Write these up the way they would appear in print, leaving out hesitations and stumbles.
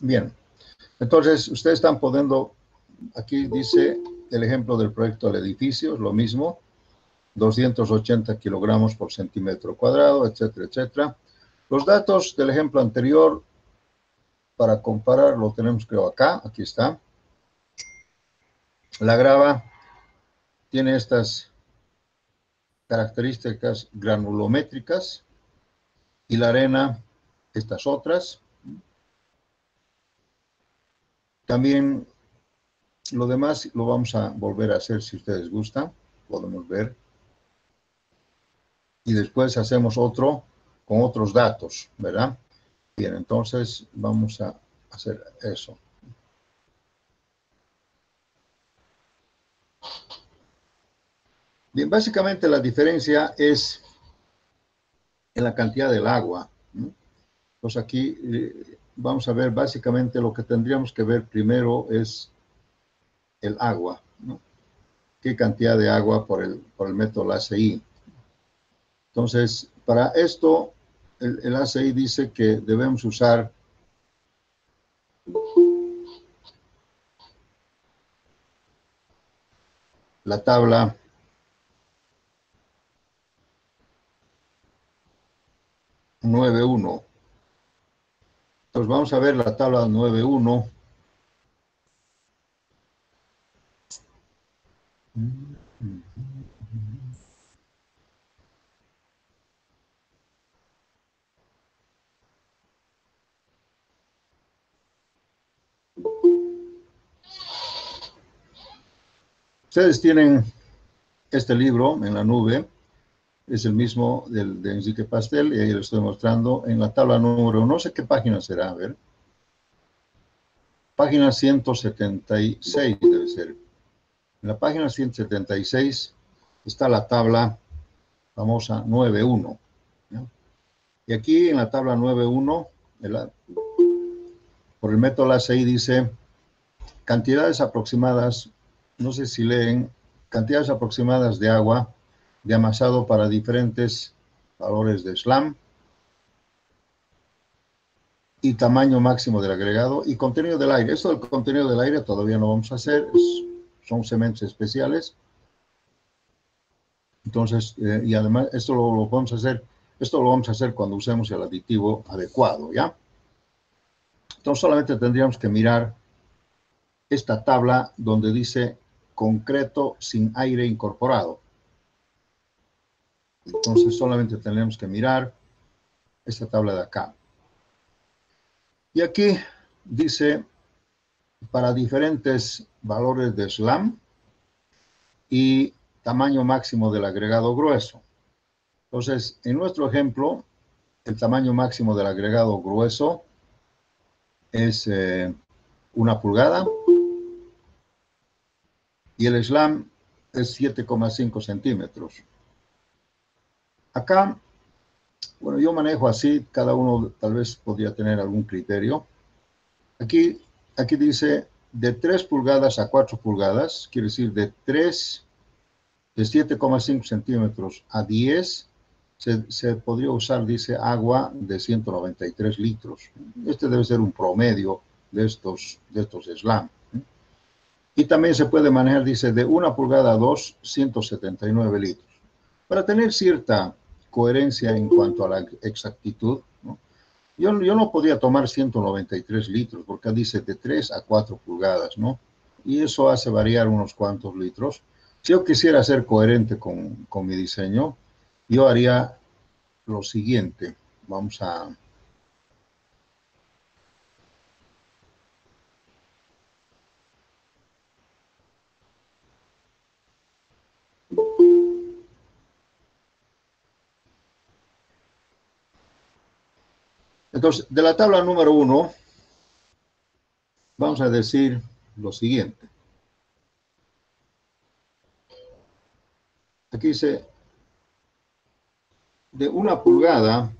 Bien, entonces ustedes están poniendo, aquí dice el ejemplo del proyecto del edificio, es lo mismo, 280 kilogramos por centímetro cuadrado, etcétera, etcétera. Los datos del ejemplo anterior, para comparar, lo tenemos creo acá, aquí está. La grava tiene estas características granulométricas y la arena estas otras. También lo demás lo vamos a volver a hacer si ustedes gustan, podemos ver. Y después hacemos otro con otros datos, ¿verdad? Bien, entonces vamos a hacer eso. Bien, básicamente la diferencia es en la cantidad del agua, ¿no? Entonces aquí vamos a ver básicamente lo que tendríamos que ver primero es el agua, ¿no? ¿Qué cantidad de agua por el método ACI? Entonces, para esto, el ACI dice que debemos usar la tabla (9.1). Entonces vamos a ver la tabla 9.1. Ustedes tienen este libro en la nube, es el mismo de Enrique Pastel, y ahí lo estoy mostrando en la tabla número, no sé qué página será, a ver. Página 176 debe ser. En la página 176 está la tabla famosa 9.1, ¿no? Y aquí en la tabla 9.1, por el método ACI dice cantidades aproximadas, no sé si leen, cantidades aproximadas de agua de amasado para diferentes valores de SLAM y tamaño máximo del agregado y contenido del aire. Esto del contenido del aire todavía no vamos a hacer, son cementos especiales. Entonces, y además esto lo vamos a hacer, esto lo vamos a hacer cuando usemos el aditivo adecuado, ¿ya? Entonces solamente tendríamos que mirar esta tabla donde dice concreto sin aire incorporado. Entonces solamente tenemos que mirar esta tabla de acá. Y aquí dice para diferentes valores de SLAM y tamaño máximo del agregado grueso. Entonces, en nuestro ejemplo, el tamaño máximo del agregado grueso es 1 pulgada y el SLAM es 7,5 centímetros. Acá, bueno, yo manejo así, cada uno tal vez podría tener algún criterio. Aquí dice de 3 pulgadas a 4 pulgadas, quiere decir de 7,5 centímetros a 10, se podría usar, dice, agua de 193 litros. Este debe ser un promedio de estos SLAM. Y también se puede manejar, dice, de 1 pulgada a 2, 179 litros. Para tener cierta coherencia en cuanto a la exactitud, ¿no? Yo no podía tomar 193 litros, porque dice de 3 a 4 pulgadas, ¿no? Y eso hace variar unos cuantos litros. Si yo quisiera ser coherente con mi diseño, yo haría lo siguiente. Vamos a... Entonces, de la tabla número 1, vamos a decir lo siguiente. Aquí dice, de 1 pulgada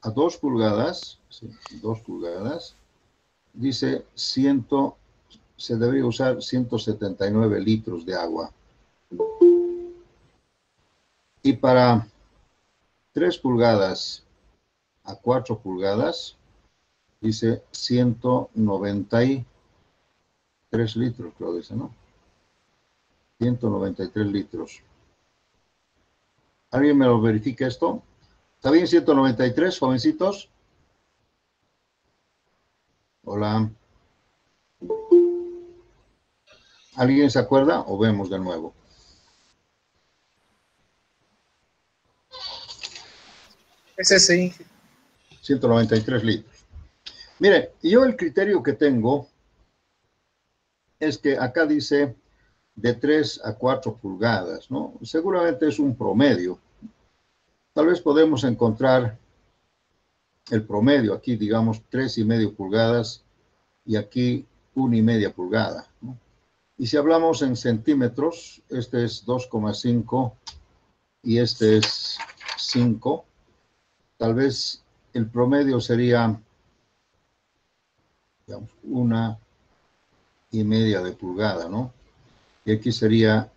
a 2 pulgadas, sí, 2 pulgadas, dice se debería usar 179 litros de agua. Y para 3 pulgadas a 4 pulgadas, dice 193 litros, creo dice, ¿no? 193 litros. ¿Alguien me lo verifica esto? ¿Está bien 193, jovencitos? Hola. ¿Alguien se acuerda o vemos de nuevo? Ese sí. 193 litros. Mire, yo el criterio que tengo es que acá dice de 3 a 4 pulgadas, ¿no? Seguramente es un promedio. Tal vez podemos encontrar el promedio aquí, digamos, 3,5 pulgadas y aquí 1,5 pulgada, ¿no? Y si hablamos en centímetros, este es 2,5 y este es 5. Tal vez el promedio sería, digamos, 1,5 de pulgada, ¿no? Y aquí sería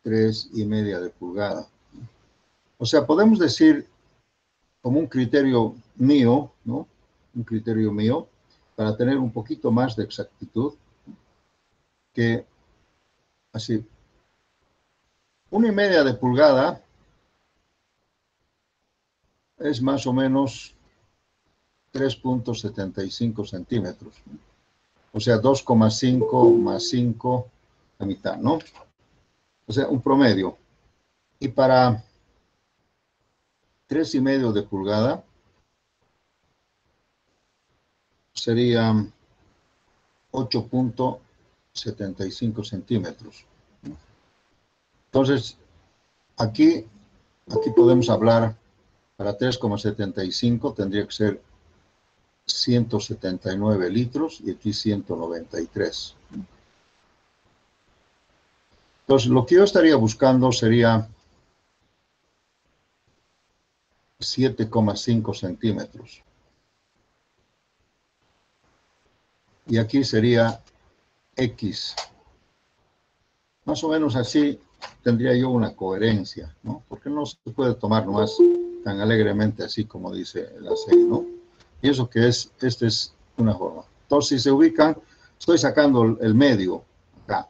3,5 de pulgada. O sea, podemos decir como un criterio mío, ¿no? Un criterio mío, para tener un poquito más de exactitud, que así, 1,5 de pulgada es más o menos 3,75 centímetros. O sea, 2,5 más 5, la mitad, ¿no? O sea, un promedio. Y para 3,5 de pulgada sería 8,75 centímetros. Entonces, aquí podemos hablar, para 3,75 tendría que ser 179 litros y aquí 193. Entonces, lo que yo estaría buscando sería 7,5 centímetros. Y aquí sería X. Más o menos así tendría yo una coherencia, ¿no? Porque no se puede tomar nomás tan alegremente así como dice la serie, ¿no? Y eso que es, esta es una forma. Entonces, si se ubican, estoy sacando el medio acá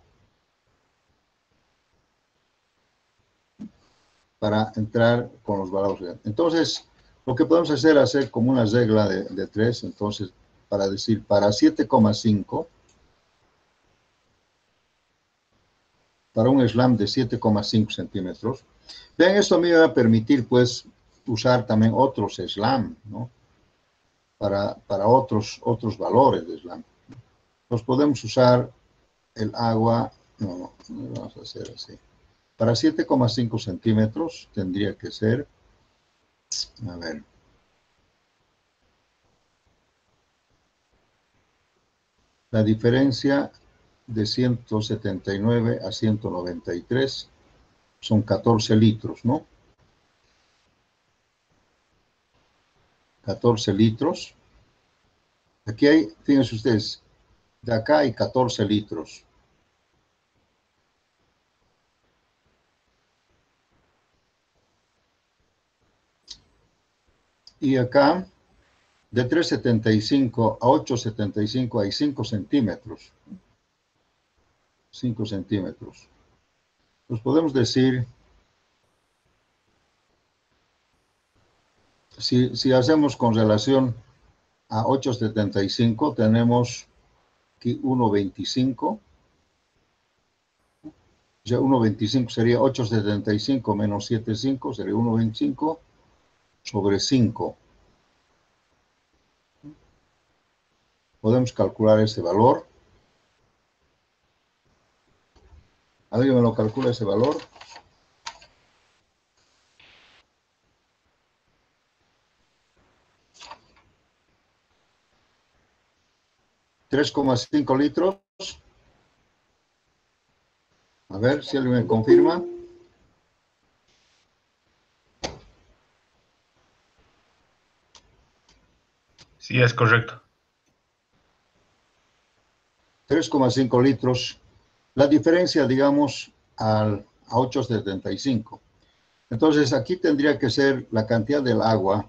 para entrar con los valores. Entonces, lo que podemos hacer como una regla de 3, entonces, para decir, para 7,5, para un slam de 7,5 centímetros. Vean, esto a mí me va a permitir, pues, usar también otros slam, ¿no? Para otros valores de slam. Los podemos usar el agua, no, vamos a hacer así. Para 7,5 centímetros tendría que ser, a ver, la diferencia de 179 a 193 son 14 litros, ¿no? 14 litros. Aquí hay, fíjense ustedes, de acá hay 14 litros. Y acá, de 3,75 a 8,75 hay 5 centímetros. 5 centímetros. Pues podemos decir, si hacemos con relación a 8,75, tenemos aquí 1,25. O sea, 1,25 sería 8,75 menos 7,5, sería 1,25 sobre 5. Podemos calcular ese valor. ¿Alguien me lo calcula ese valor? $3,5 litros. A ver si alguien me confirma. Sí, es correcto. 3,5 litros. La diferencia, digamos, a 8,75. Entonces, aquí tendría que ser la cantidad del agua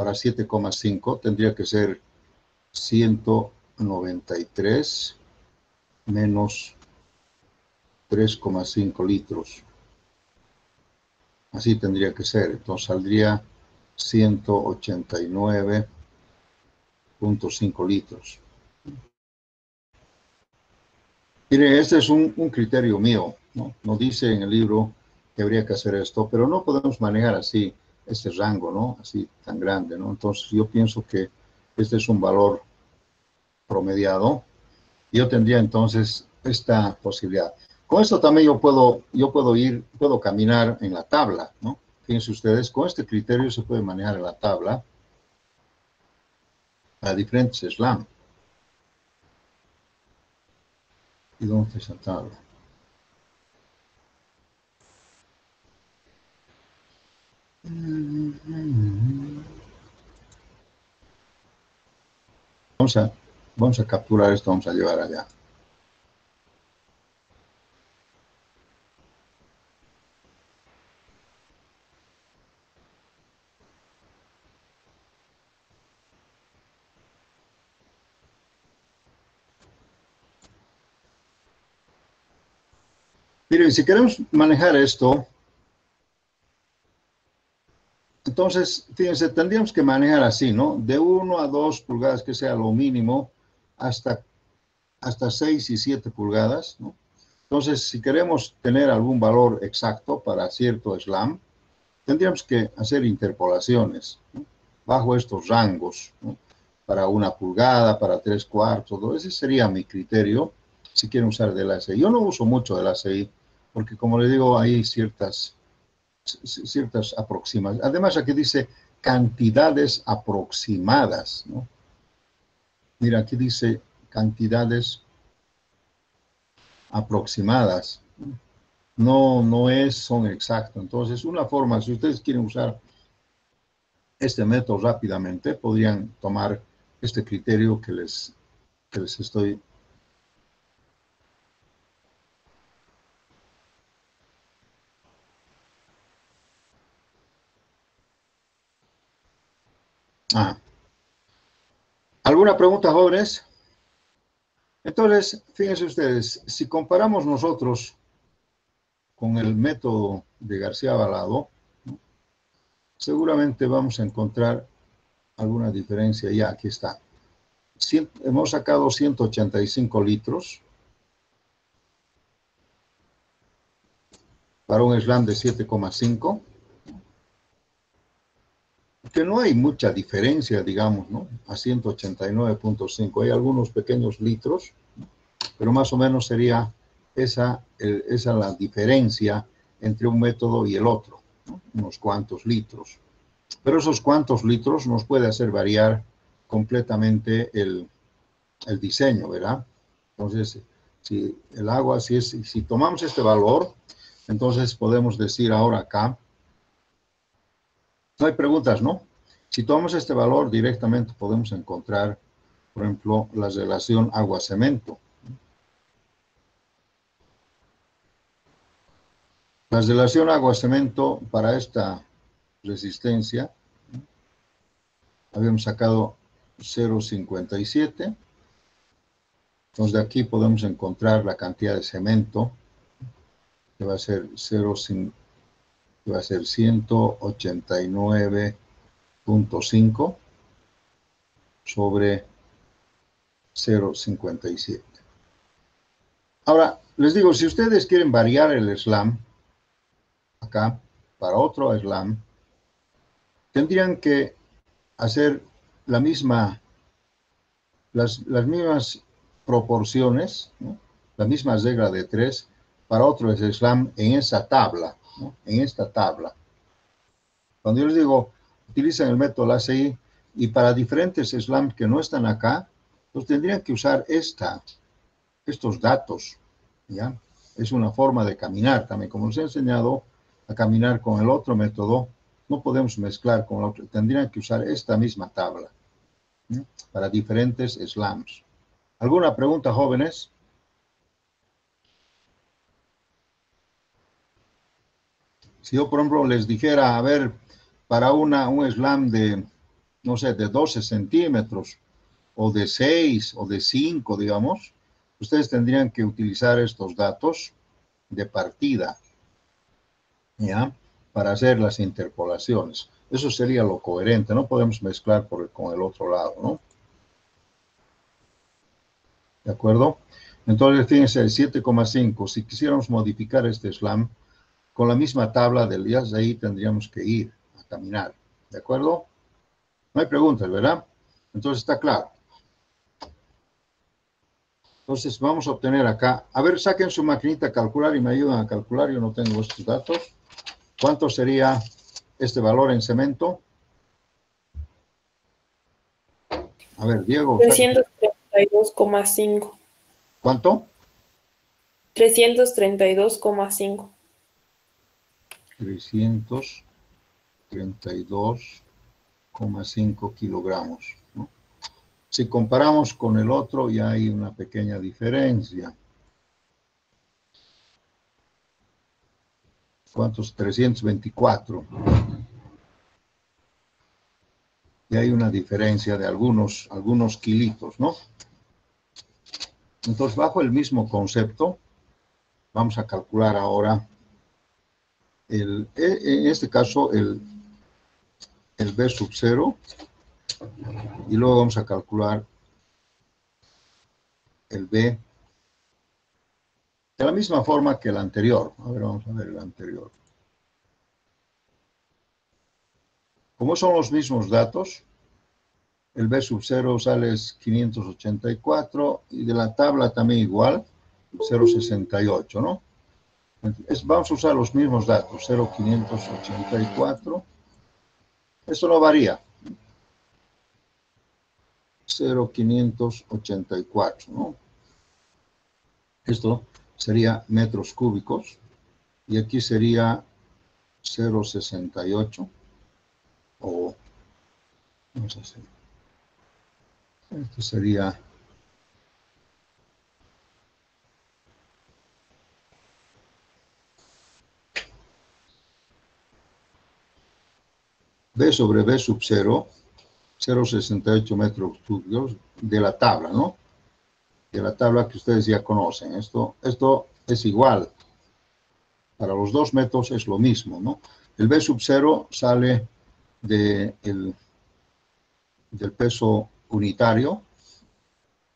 para 7,5 tendría que ser 193 menos 3,5 litros. Así tendría que ser. Entonces saldría 189,5 litros. Mire, este es un criterio mío, ¿no? No dice en el libro que habría que hacer esto, pero no podemos manejar así este rango, ¿no? Así tan grande, ¿no? Entonces yo pienso que este es un valor promediado. Yo tendría entonces esta posibilidad. Con esto también puedo caminar en la tabla, ¿no? Fíjense ustedes, con este criterio se puede manejar en la tabla a diferentes slams. ¿Y dónde está esa tabla? Vamos a capturar esto, vamos a llevar allá. Miren, si queremos manejar esto, entonces, fíjense, tendríamos que manejar así, ¿no? De 1 a 2 pulgadas, que sea lo mínimo, hasta 6 y 7 pulgadas, ¿no? Entonces, si queremos tener algún valor exacto para cierto slam, tendríamos que hacer interpolaciones, ¿no? Bajo estos rangos, ¿no? Para 1 pulgada, para 3/4, ¿no? Ese sería mi criterio si quieren usar del ACI. Yo no uso mucho del ACI, porque como les digo, hay ciertas aproximaciones. Además, aquí dice cantidades aproximadas, ¿no? Mira, aquí dice cantidades aproximadas. No son exactos. Entonces, una forma, si ustedes quieren usar este método rápidamente, podrían tomar este criterio que les estoy. ¿Alguna pregunta, jóvenes? Entonces, fíjense ustedes, si comparamos nosotros con el método de García Avalado, ¿no? Seguramente vamos a encontrar alguna diferencia. Ya, aquí está. Hemos sacado 185 litros para un slam de 7,5, que no hay mucha diferencia, digamos, ¿no? A 189,5. Hay algunos pequeños litros, pero más o menos sería esa la diferencia entre un método y el otro, ¿no? Unos cuantos litros. Pero esos cuantos litros nos puede hacer variar completamente el diseño, ¿verdad? Entonces, si el agua, si tomamos este valor, entonces podemos decir ahora acá, no hay preguntas, ¿no? Si tomamos este valor directamente podemos encontrar, por ejemplo, la relación agua-cemento. La relación agua-cemento para esta resistencia, habíamos sacado 0,57. Entonces de aquí podemos encontrar la cantidad de cemento, que va a ser 189,5 sobre 0,57. Ahora, les digo, si ustedes quieren variar el slam, acá, para otro slam, tendrían que hacer las mismas proporciones, ¿no? La misma regla de 3 para otro slam en esa tabla, ¿no? En esta tabla. Cuando yo les digo, utilicen el método ACI y para diferentes slams que no están acá, pues tendrían que usar estos datos, ¿ya? Es una forma de caminar también. Como les he enseñado a caminar con el otro método, no podemos mezclar con el otro. Tendrían que usar esta misma tabla, ¿sí? Para diferentes slams. ¿Alguna pregunta, jóvenes? Si yo, por ejemplo, les dijera, a ver, para un slam de no sé, de 12 centímetros, o de 6, o de 5, digamos, ustedes tendrían que utilizar estos datos de partida, ¿ya? Para hacer las interpolaciones. Eso sería lo coherente, no podemos mezclar con el otro lado, ¿no? ¿De acuerdo? Entonces, fíjense, el 7,5, si quisiéramos modificar este slam, con la misma tabla del día, de ahí tendríamos que ir a caminar, ¿de acuerdo? No hay preguntas, ¿verdad? Entonces está claro. Entonces vamos a obtener acá, a ver, saquen su maquinita a calcular y me ayudan a calcular, yo no tengo estos datos. ¿Cuánto sería este valor en cemento? A ver, Diego, saquen. 332,5. ¿Cuánto? 332,5. 332,5 kilogramos, ¿no? Si comparamos con el otro, ya hay una pequeña diferencia. ¿Cuántos? 324. Y hay una diferencia de algunos kilitos, ¿no? Entonces, bajo el mismo concepto, vamos a calcular ahora, en este caso, el B sub 0, y luego vamos a calcular el B de la misma forma que el anterior. A ver, vamos a ver el anterior. Como son los mismos datos, el B sub 0 sale 584 y de la tabla también igual, 0,68, ¿no? Vamos a usar los mismos datos, 0,584. Esto no varía. 0,584, ¿no? Esto sería metros cúbicos y aquí sería 0,68 o vamos a hacer. Esto sería B sobre B sub 0, 0,68 metros cúbicos de la tabla, ¿no? De la tabla que ustedes ya conocen. Esto es igual. Para los dos métodos es lo mismo, ¿no? El B sub 0 sale del peso unitario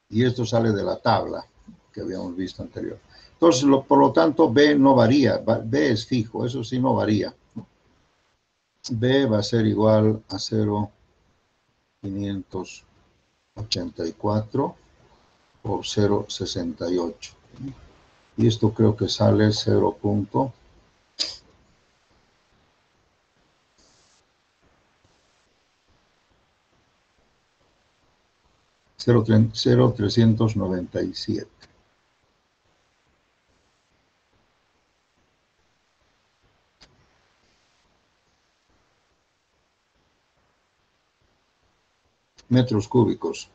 y esto sale de la tabla que habíamos visto anterior. Entonces, por lo tanto, B no varía. B es fijo, eso sí no varía. B va a ser igual a 0,584 por 0,68. Y esto creo que sale 0,397. Metros cúbicos.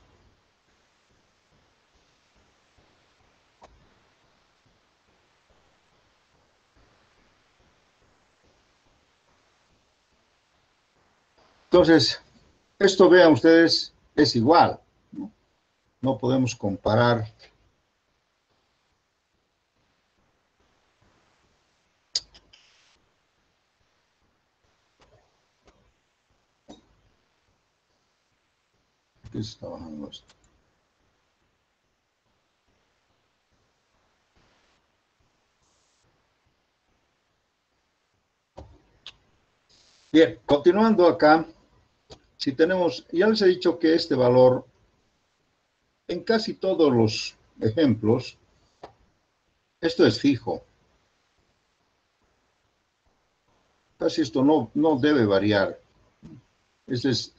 Entonces, esto vean ustedes, es igual, ¿no? No podemos comparar. ¿Qué se está bajando esto? Bien, continuando acá, si tenemos, ya les he dicho que este valor, en casi todos los ejemplos, esto es fijo. Casi esto no debe variar. Este es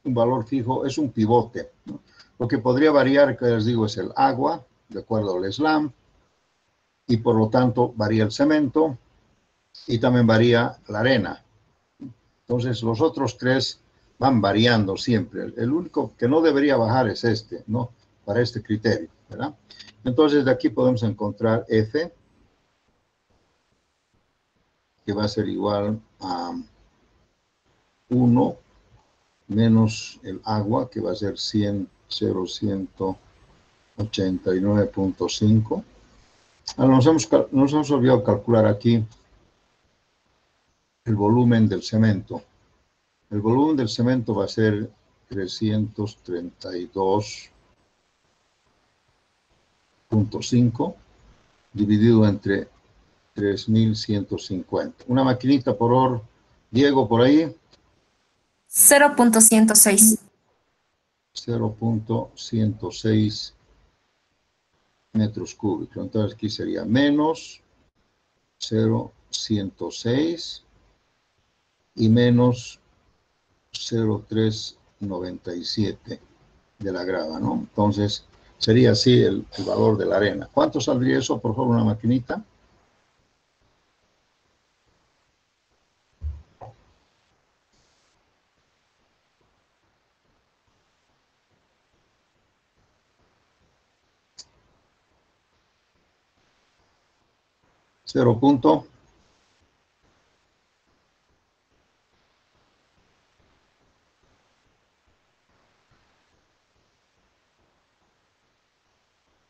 un valor fijo, es un pivote, ¿no? Lo que podría variar, que les digo, es el agua, de acuerdo al slam, y por lo tanto varía el cemento, y también varía la arena. Entonces, los otros tres van variando siempre. El único que no debería bajar es este, ¿no? Para este criterio, ¿verdad? Entonces, de aquí podemos encontrar F, que va a ser igual a 1 menos el agua, que va a ser 189.5. Nos hemos olvidado calcular aquí el volumen del cemento. El volumen del cemento va a ser 332.5 dividido entre 3.150. Una maquinita por hora, Diego, por ahí. 0.106. 0.106 metros cúbicos. Entonces aquí sería menos 0.106 y menos 0.397 de la grava, ¿no? Entonces sería así el valor de la arena. ¿Cuánto saldría eso, por favor, una maquinita? Cero punto.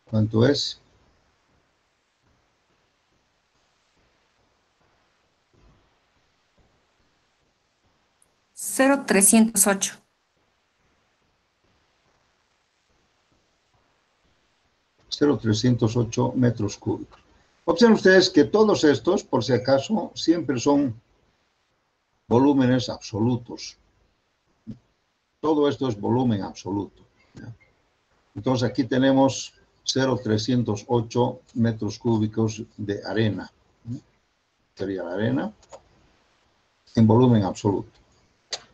¿Cuánto es? 0.308. 0.308 metros cúbicos. Observen ustedes que todos estos, por si acaso, siempre son volúmenes absolutos. Todo esto es volumen absoluto, ¿ya? Entonces aquí tenemos 0.308 metros cúbicos de arena. Sería la arena en volumen absoluto.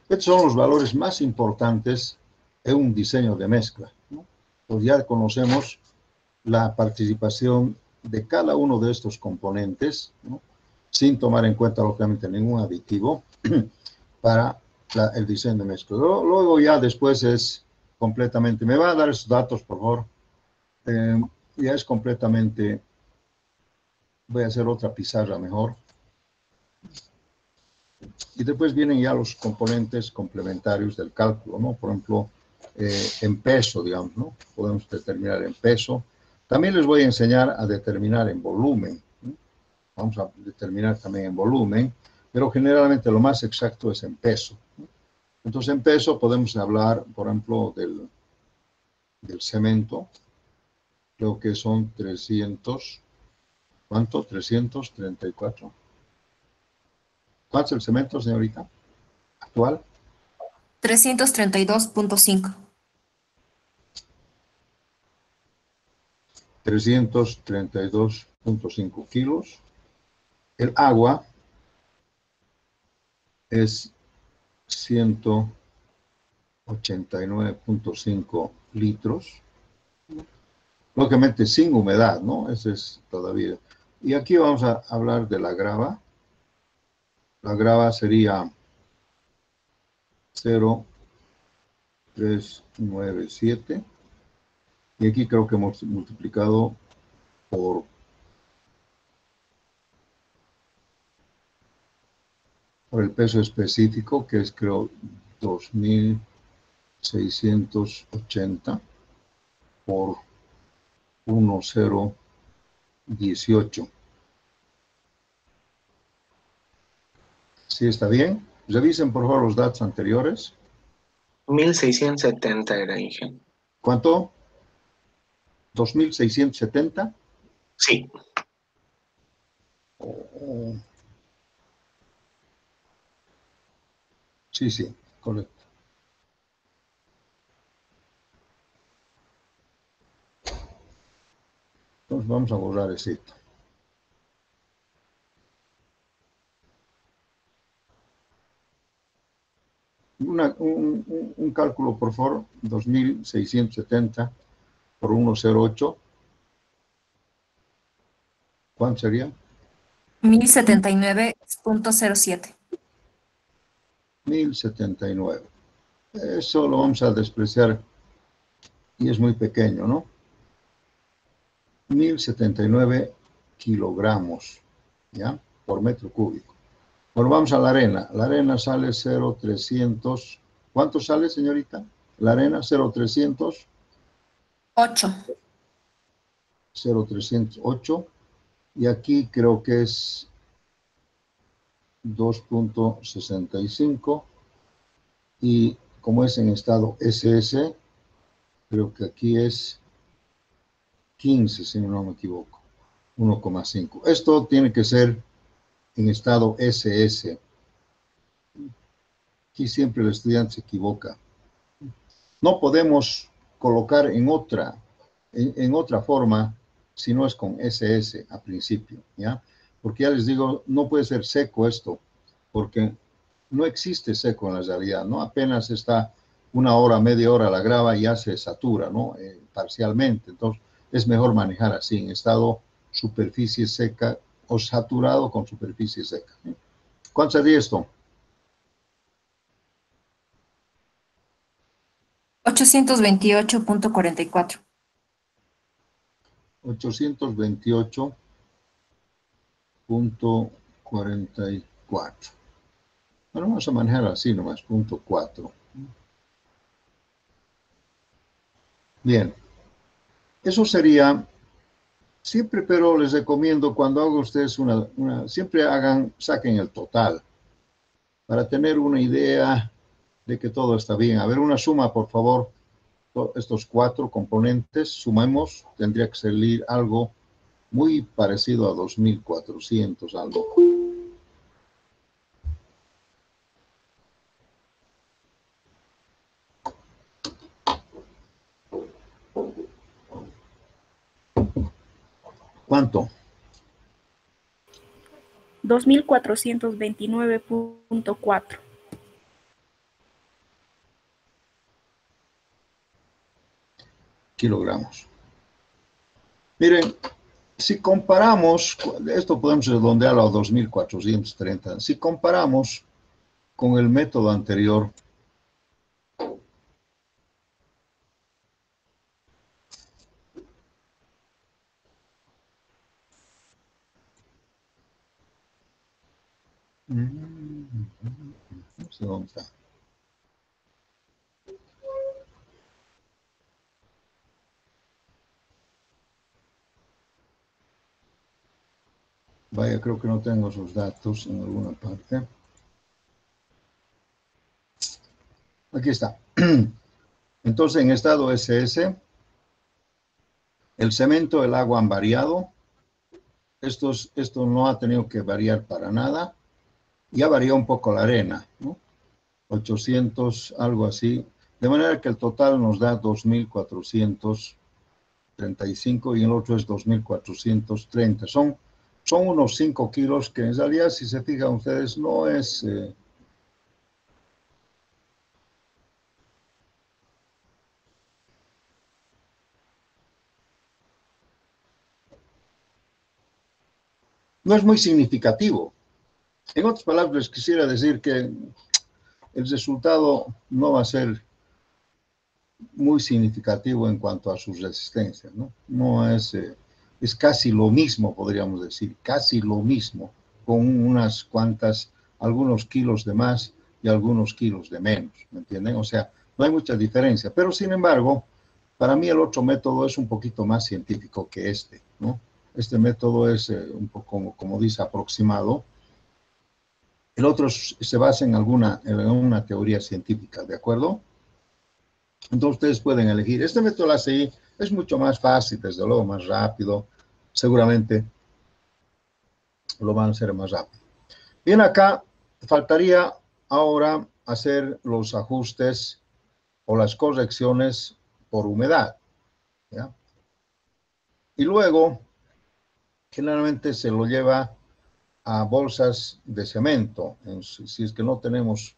Estos son los valores más importantes en un diseño de mezcla, ¿no? Pues ya conocemos la participación de cada uno de estos componentes, ¿no? Sin tomar en cuenta, lógicamente, ningún aditivo para el diseño de mezcla. Luego ya después es completamente, me va a dar esos datos, por favor. Ya es completamente, voy a hacer otra pizarra mejor. Y después vienen ya los componentes complementarios del cálculo, ¿no? Por ejemplo, en peso, digamos, ¿no? Podemos determinar en peso. También les voy a enseñar a determinar en volumen, ¿no? Vamos a determinar también en volumen, pero generalmente lo más exacto es en peso, ¿no? Entonces, en peso podemos hablar, por ejemplo, del cemento. Creo que son 300, ¿cuánto? 334. ¿Cuánto es el cemento, señorita? Actual. 332.5. 332.5 kilos. El agua es 189.5 litros. Lógicamente sin humedad, ¿no? Ese es todavía. Y aquí vamos a hablar de la grava. La grava sería 0.397. Y aquí creo que hemos multiplicado por el peso específico, que es creo 2.680 por 1.018. ¿Sí está bien? Revisen por favor los datos anteriores. 1670 era, Inge. ¿Cuánto? 2.670. Sí. Sí, sí, correcto. Entonces vamos a borrar esto. Un cálculo, por favor, 2.670 por 1.08. ¿Cuánto sería? 1079.07. 1.079. Eso lo vamos a despreciar y es muy pequeño, ¿no? 1.079 kilogramos, ¿ya? Por metro cúbico. Bueno, vamos a la arena. La arena sale 0.300. ¿Cuánto sale, señorita? La arena, 0,300. 8. 0,308. Y aquí creo que es 2,65. Y como es en estado SS, creo que aquí es 15, si no me equivoco. 1,5. Esto tiene que ser en estado SS. Aquí siempre el estudiante se equivoca. No podemos colocar en otra forma si no es con SS a principio, ¿ya? Porque ya les digo, no puede ser seco esto, porque no existe seco en la realidad, ¿no? Apenas está una hora, media hora la grava y ya se satura, ¿no? Parcialmente. Entonces, es mejor manejar así, en estado superficie seca o saturado con superficie seca. ¿Eh? ¿Cuánto sería esto? 828.44. 828,44. Bueno, vamos a manejar así nomás, punto 4. Bien, eso sería siempre, pero les recomiendo cuando hagan ustedes siempre saquen el total para tener una idea de que todo está bien. A ver, una suma, por favor, estos 4 componentes, sumemos, tendría que salir algo muy parecido a 2.400 algo. ¿Cuánto? 2429.4. Kilogramos. Miren, si comparamos, esto podemos redondearlo a 2.430, si comparamos con el método anterior, no sé dónde está. Vaya, creo que no tengo sus datos en alguna parte. Aquí está. Entonces, en estado SS, el cemento, el agua han variado. Esto no ha tenido que variar para nada. Ya varió un poco la arena, ¿no? 800, algo así. De manera que el total nos da 2.435 y el otro es 2.430. Son unos 5 kilos que en realidad, si se fijan ustedes, no es... no es muy significativo. En otras palabras, les quisiera decir que el resultado no va a ser muy significativo en cuanto a sus resistencias, ¿no? No es, es casi lo mismo, podríamos decir, casi lo mismo, con unas cuantas, algunos kilos de más y algunos kilos de menos, ¿me entienden? O sea, no hay mucha diferencia, pero sin embargo, para mí el otro método es un poquito más científico que este, ¿no? Este método es un poco, como dice, aproximado. El otro se basa en una teoría científica, ¿de acuerdo? Entonces ustedes pueden elegir. Este método ACI es mucho más fácil, desde luego más rápido. Seguramente lo van a hacer más rápido. Bien, acá faltaría ahora hacer los ajustes o las correcciones por humedad, ¿ya? Y luego, generalmente se lo lleva a bolsas de cemento, si es que no tenemos.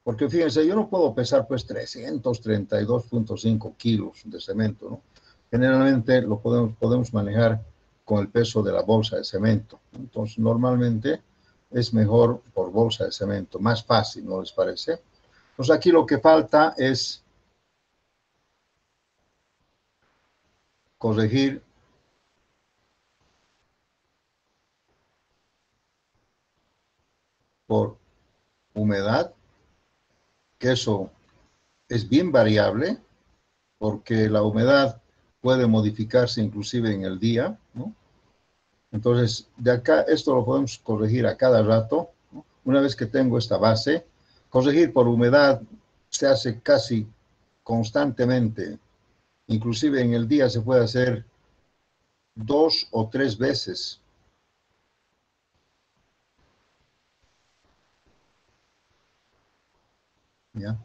Porque fíjense, yo no puedo pesar pues 332.5 kilos de cemento, ¿no? Generalmente lo podemos manejar con el peso de la bolsa de cemento. Entonces, normalmente es mejor por bolsa de cemento, más fácil, ¿no les parece? Pues aquí lo que falta es corregir por humedad, que eso es bien variable porque la humedad puede modificarse inclusive en el día, ¿no? Entonces, de acá, esto lo podemos corregir a cada rato, ¿no? Una vez que tengo esta base, corregir por humedad se hace casi constantemente. Inclusive en el día se puede hacer 2 o 3 veces. ¿Ya?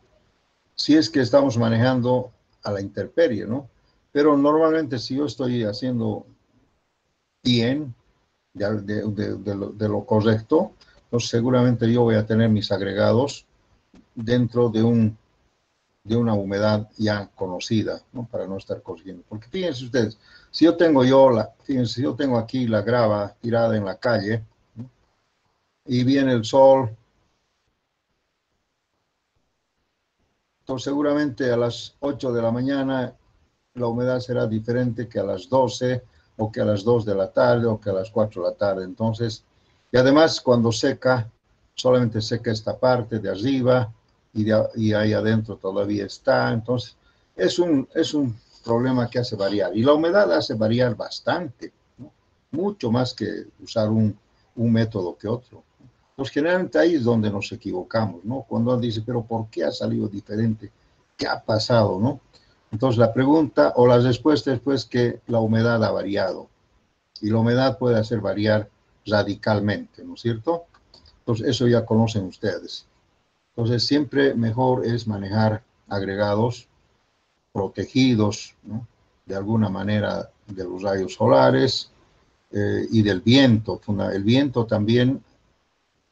Si es que estamos manejando a la intemperie, ¿no? Pero normalmente si yo estoy haciendo bien, de lo correcto, pues seguramente yo voy a tener mis agregados dentro de una humedad ya conocida, ¿no? Para no estar corrigiendo. Porque fíjense ustedes, fíjense, si yo tengo aquí la grava tirada en la calle, ¿no? Y viene el sol, entonces seguramente a las 8 de la mañana la humedad será diferente que a las 12 o que a las 2 de la tarde o que a las 4 de la tarde. Entonces, y además cuando seca, solamente seca esta parte de arriba y ahí adentro todavía está. Entonces, es un problema que hace variar. Y la humedad hace variar bastante, ¿no? Mucho más que usar un método que otro. Pues generalmente ahí es donde nos equivocamos, ¿no? Cuando uno dice, pero ¿por qué ha salido diferente? ¿Qué ha pasado, no? Entonces la pregunta o la respuesta es pues que la humedad ha variado y la humedad puede hacer variar radicalmente, ¿no es cierto? Entonces eso ya conocen ustedes. Entonces siempre mejor es manejar agregados protegidos, ¿no? De alguna manera de los rayos solares y del viento. El viento también,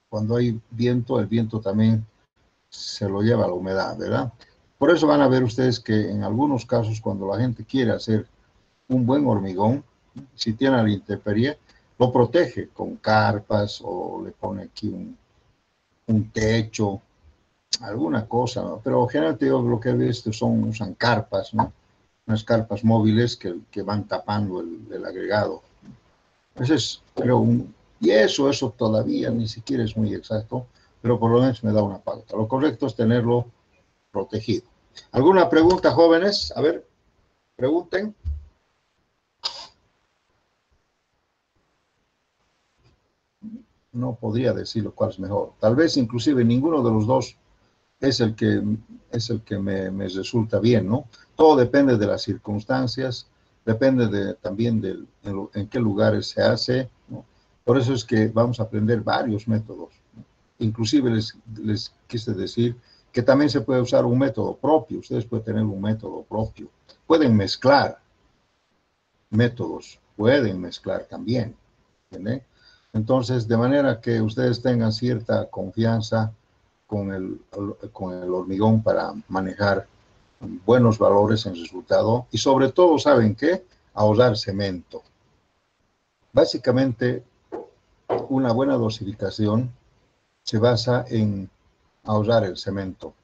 cuando hay viento, el viento también se lo lleva la humedad, ¿verdad? Por eso van a ver ustedes que en algunos casos cuando la gente quiere hacer un buen hormigón, si tiene la intemperie, lo protege con carpas o le pone aquí un techo, alguna cosa, ¿no? Pero generalmente yo lo que he visto usan carpas, ¿no? Unas carpas móviles que van tapando el agregado. Ese es, creo, y eso todavía ni siquiera es muy exacto, pero por lo menos me da una pauta. Lo correcto es tenerlo protegido. ¿Alguna pregunta, jóvenes? A ver, pregunten. No podría decirlo cuál es mejor. Tal vez inclusive ninguno de los dos es el que me resulta bien, ¿no? Todo depende de las circunstancias, depende también en qué lugares se hace, ¿no? Por eso es que vamos a aprender varios métodos, ¿no? Inclusive les quise decir que también se puede usar un método propio. Ustedes pueden tener un método propio. Pueden mezclar métodos, pueden mezclar también, ¿entienden? Entonces, de manera que ustedes tengan cierta confianza con el hormigón para manejar buenos valores en resultado y sobre todo, ¿saben qué? Ahorrar cemento. Básicamente, una buena dosificación se basa en ahorrar el cemento.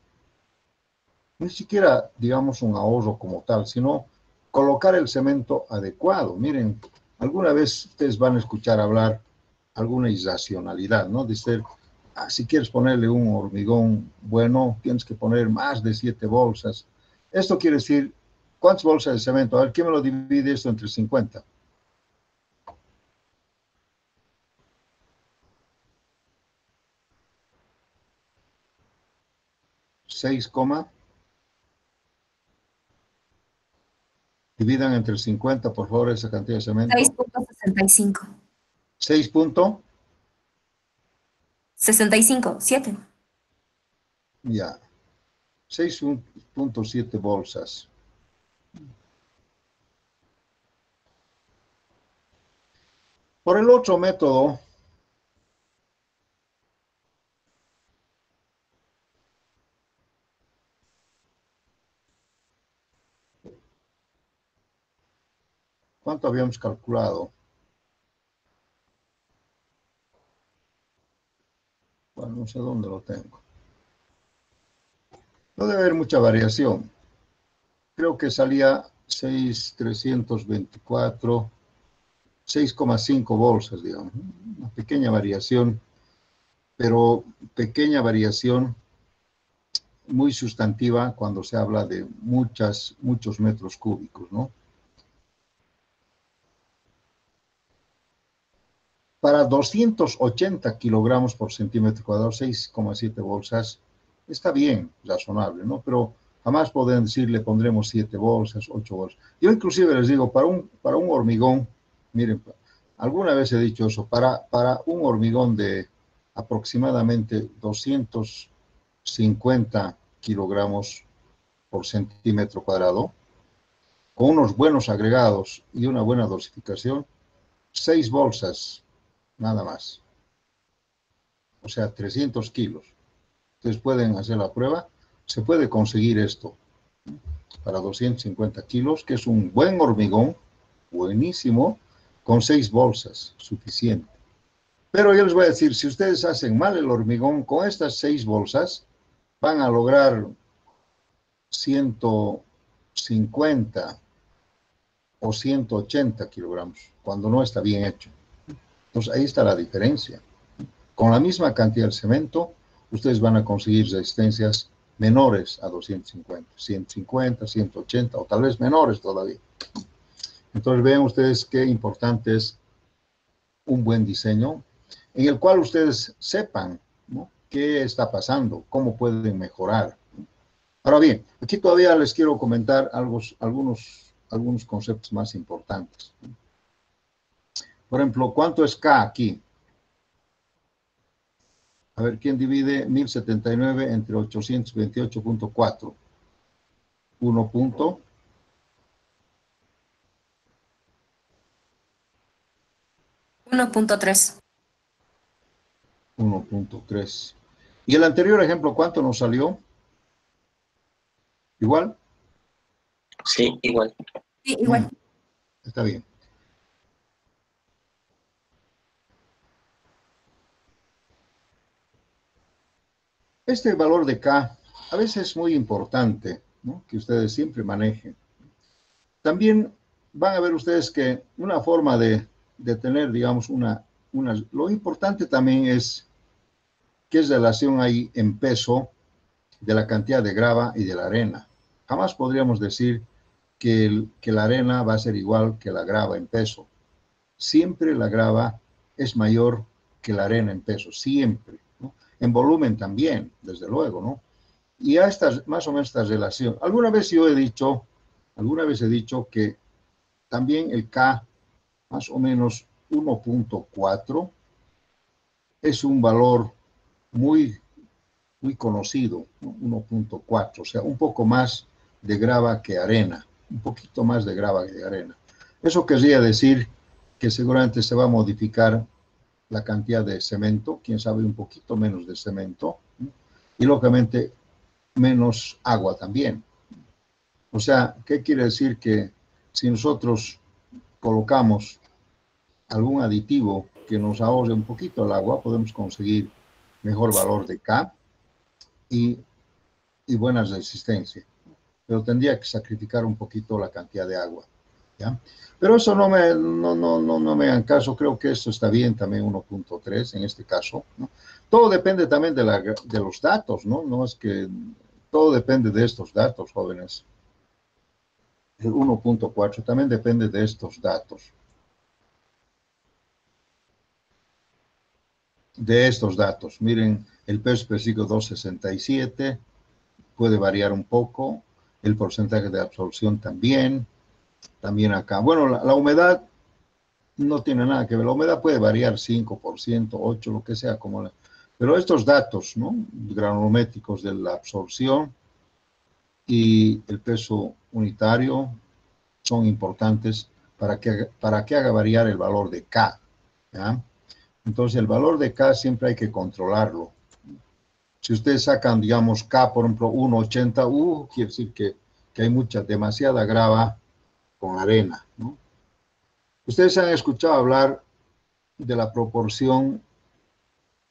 Ni siquiera, digamos, un ahorro como tal, sino colocar el cemento adecuado. Miren, alguna vez ustedes van a escuchar hablar alguna irracionalidad, ¿no? Dice, si quieres ponerle un hormigón bueno, tienes que poner más de 7 bolsas. Esto quiere decir, ¿cuántas bolsas de cemento? A ver, ¿quién me lo divide esto entre 50? 6, dividan entre 50, por favor, esa cantidad de cemento. 6.65. 6 punto. 65, 7. Ya. 6.7 bolsas. Por el otro método, ¿cuánto habíamos calculado? Bueno, no sé dónde lo tengo. No debe haber mucha variación. Creo que salía 6.324, 6,5 bolsas, digamos. Una pequeña variación, pero pequeña variación muy sustantiva cuando se habla de muchos metros cúbicos, ¿no? Para 280 kilogramos por centímetro cuadrado, 6,7 bolsas, está bien, razonable, ¿no? Pero jamás pueden decir, le pondremos 7 bolsas, 8 bolsas. Yo inclusive les digo, para un hormigón, miren, alguna vez he dicho eso, para un hormigón de aproximadamente 250 kilogramos por centímetro cuadrado, con unos buenos agregados y una buena dosificación, 6 bolsas, nada más. O sea, 300 kilos. Ustedes pueden hacer la prueba. Se puede conseguir esto para 250 kilos, que es un buen hormigón, buenísimo, con 6 bolsas, suficiente. Pero yo les voy a decir, si ustedes hacen mal el hormigón, con estas 6 bolsas van a lograr 150 o 180 kilogramos, cuando no está bien hecho. Entonces ahí está la diferencia. Con la misma cantidad de cemento, ustedes van a conseguir resistencias menores a 250, 150, 180 o tal vez menores todavía. Entonces vean ustedes qué importante es un buen diseño en el cual ustedes sepan, ¿no?, qué está pasando, cómo pueden mejorar. Ahora bien, aquí todavía les quiero comentar algunos conceptos más importantes. Por ejemplo, ¿cuánto es K aquí? A ver, ¿quién divide 1079 entre 828.4? 1 punto. 1.3. 1.3. Y el anterior ejemplo, ¿cuánto nos salió? ¿Igual? Sí, igual. Sí, igual. Está bien. Este valor de K a veces es muy importante, ¿no?, que ustedes siempre manejen. También van a ver ustedes que una forma de tener, digamos, lo importante también es qué relación hay en peso de la cantidad de grava y de la arena. Jamás podríamos decir que la arena va a ser igual que la grava en peso. Siempre la grava es mayor que la arena en peso, siempre, ¿no? En volumen también, desde luego, ¿no? Y a estas, más o menos esta relación. Alguna vez he dicho que también el K, más o menos 1.4, es un valor muy, muy conocido, ¿no? 1.4, o sea, un poco más de grava que arena, un poquito más de grava que arena. Eso querría decir que seguramente se va a modificar la cantidad de cemento, quién sabe, un poquito menos de cemento, ¿no?, y lógicamente menos agua también. O sea, ¿qué quiere decir? Que si nosotros colocamos algún aditivo que nos ahorre un poquito el agua, podemos conseguir mejor valor de K y buena resistencia. Pero tendría que sacrificar un poquito la cantidad de agua, ¿ya? Pero eso no me hagan caso, creo que esto está bien también 1.3 en este caso, ¿no? Todo depende también de los datos, ¿no? No es que todo depende de estos datos, jóvenes. El 1.4 también depende de estos datos. Miren, el peso específico 267, puede variar un poco, el porcentaje de absorción también acá. Bueno, la humedad no tiene nada que ver, la humedad puede variar 5%, 8%, lo que sea, pero estos datos, ¿no?, granulométricos de la absorción y el peso unitario son importantes para que haga variar el valor de K, ¿ya? Entonces, el valor de K siempre hay que controlarlo. Si ustedes sacan, digamos, K, por ejemplo, 1.80, quiere decir que hay demasiada grava con arena, ¿no? Ustedes han escuchado hablar de la proporción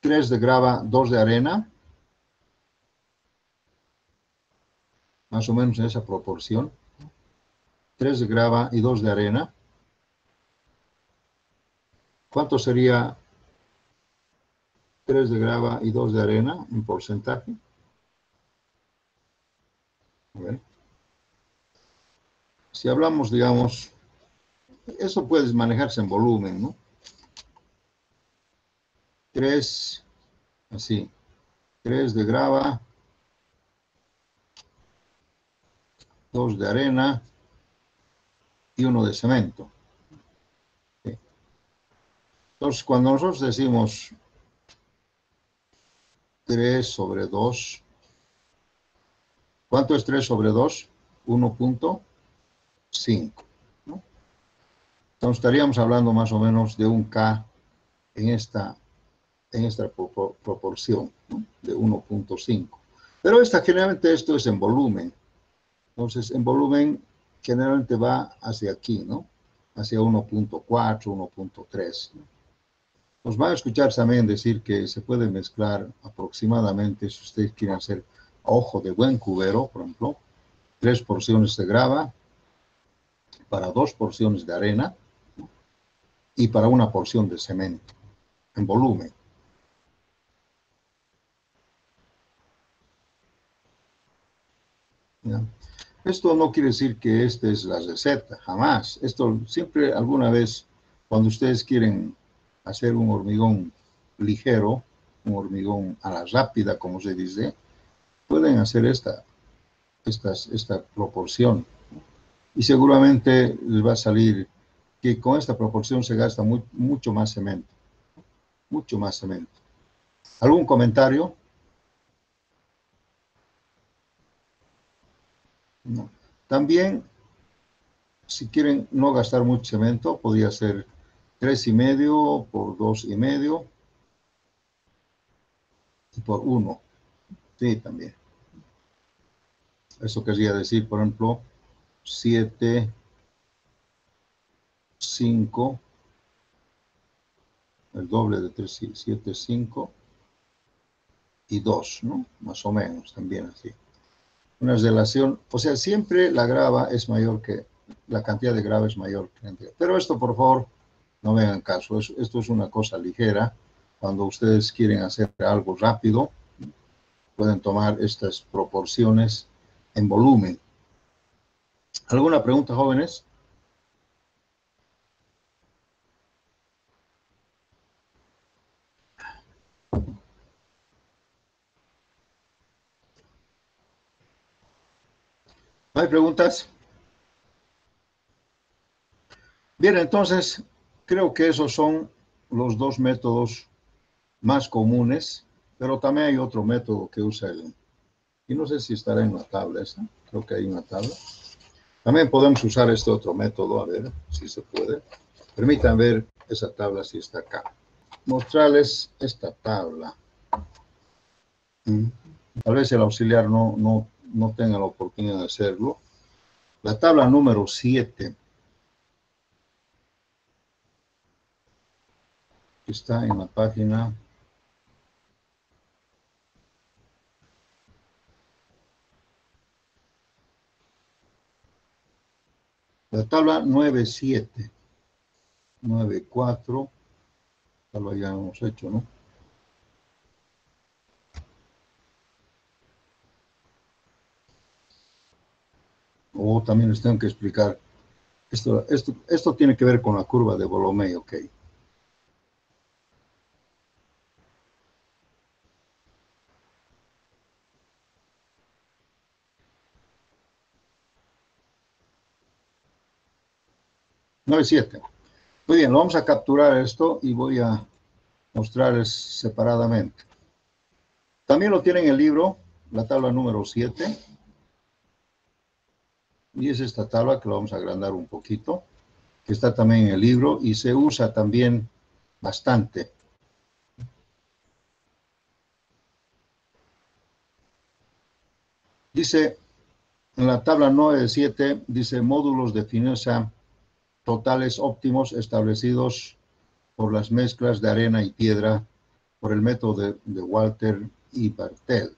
3 de grava, 2 de arena, más o menos en esa proporción, 3 de grava y 2 de arena. ¿Cuánto sería 3 de grava y 2 de arena en porcentaje? A ver. Si hablamos, digamos, eso puede manejarse en volumen, ¿no? 3, así, 3 de grava, 2 de arena y 1 de cemento. ¿Sí? Entonces, cuando nosotros decimos 3 sobre 2, ¿cuánto es 3 sobre 2? 1.5, ¿no? Entonces, estaríamos hablando más o menos de un K en esta proporción, ¿no? De 1.5. Pero generalmente esto es en volumen. Entonces, en volumen generalmente va hacia aquí, ¿no? Hacia 1.4, 1.3. ¿no? Nos van a escuchar también decir que se puede mezclar aproximadamente, si ustedes quieren hacer a ojo de buen cubero, por ejemplo, 3 porciones de grava para 2 porciones de arena, ¿no? Y para 1 porción de cemento, en volumen. ¿Ya? Esto no quiere decir que esta es la receta, jamás. Esto siempre, alguna vez, cuando ustedes quieren hacer un hormigón ligero, un hormigón a la rápida, como se dice, pueden hacer esta proporción. Y seguramente les va a salir que con esta proporción se gasta mucho más cemento. Mucho más cemento. ¿Algún comentario? No. También, si quieren no gastar mucho cemento, podría ser 3,5 por 2,5 y por 1. Sí, también. Eso querría decir, por ejemplo, 7, 5, el doble de 3, 7, 5 y 2, ¿no? Más o menos, también así. Una relación, o sea, siempre la grava es mayor que, la cantidad de grava es mayor que la cantidad. Pero esto, por favor, no me hagan caso. Esto es una cosa ligera. Cuando ustedes quieren hacer algo rápido, pueden tomar estas proporciones en volumen. ¿Alguna pregunta, jóvenes? ¿No hay preguntas? Bien, entonces, creo que esos son los dos métodos más comunes, pero también hay otro método que usa y no sé si estará en la tabla esa, creo que hay una tabla. También podemos usar este otro método, a ver si se puede. Permitan ver esa tabla si está acá. Mostrarles esta tabla. Tal vez el auxiliar no tenga la oportunidad de hacerlo. La tabla número 7 está en la página 9.7, 9.4, ya lo habíamos hecho, ¿no? O también les tengo que explicar, esto tiene que ver con la curva de Bolomé, ok. Nueve siete. Muy bien, lo vamos a capturar esto y voy a mostrarles separadamente. También lo tienen en el libro, la tabla número 7. Y es esta tabla que lo vamos a agrandar un poquito, que está también en el libro y se usa también bastante. Dice, en la tabla 9.7, dice módulos de fineza totales óptimos establecidos por las mezclas de arena y piedra por el método de Walter y Bartel.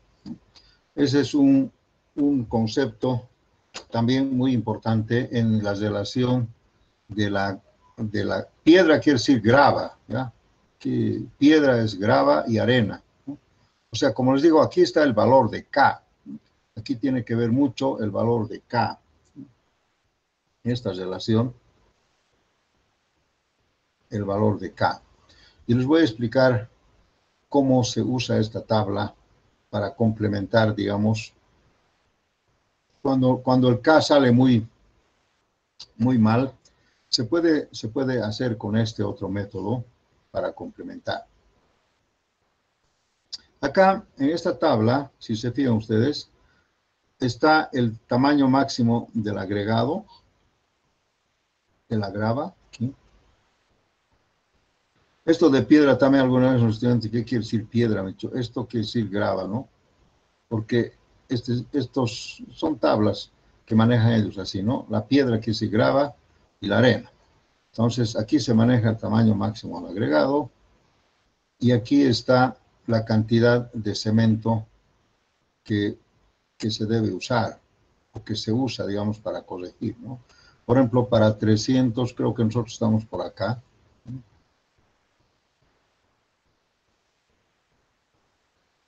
Ese es un concepto también muy importante en la relación de la piedra, quiere decir grava, ¿ya? Que piedra es grava y arena, ¿no? O sea, como les digo, aquí está el valor de K. aquí tiene que ver mucho el valor de K. Esta relación, el valor de K. Y les voy a explicar cómo se usa esta tabla para complementar, digamos, cuando el K sale muy mal, se puede hacer con este otro método para complementar. Acá, en esta tabla, si se fijan ustedes, está el tamaño máximo del agregado, de la grava. ¿Sí? Esto de piedra también alguna vez los estudiantes, ¿qué quiere decir piedra? Esto quiere decir grava, ¿no? Porque estos son tablas que manejan ellos así, ¿no? La piedra quiere decir grava y la arena. Entonces, aquí se maneja el tamaño máximo del agregado y aquí está la cantidad de cemento que se debe usar o que se usa, digamos, para corregir, ¿no? Por ejemplo, para 300, creo que nosotros estamos por acá.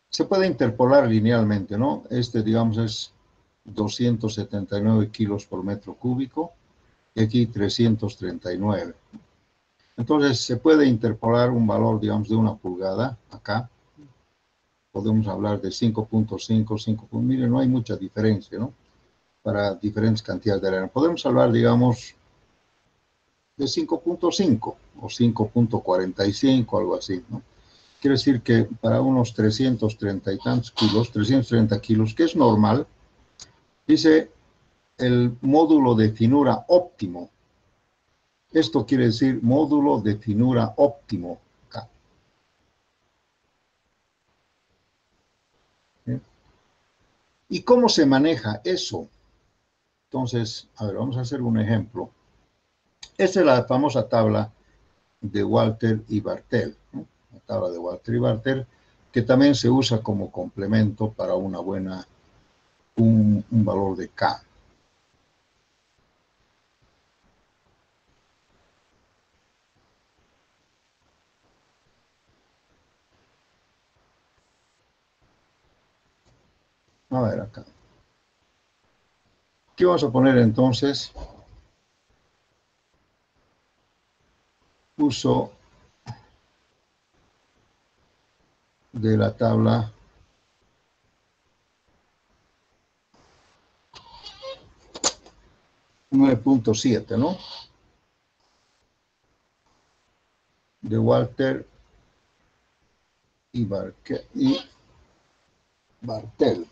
Se puede interpolar linealmente, ¿no? Este, digamos, es 279 kilos por metro cúbico y aquí 339. Entonces, se puede interpolar un valor, digamos, de 1 pulgada acá. Podemos hablar de 5.5, 5. Miren, no hay mucha diferencia, ¿no? Para diferentes cantidades de arena. Podemos hablar, digamos, de 5.5 o 5.45, algo así, ¿no? Quiere decir que para unos 330 y tantos kilos, 330 kilos, que es normal, dice el módulo de finura óptimo. Esto quiere decir módulo de finura óptimo. Acá. ¿Y cómo se maneja eso? Entonces, a ver, vamos a hacer un ejemplo. Esta es la famosa tabla de Walter y Bartel, ¿no? La tabla de Walter y Bartel, que también se usa como complemento para un valor de K. A ver acá. ¿Qué vamos a poner entonces? Uso de la tabla .7, ¿no? De Walter y Bartel.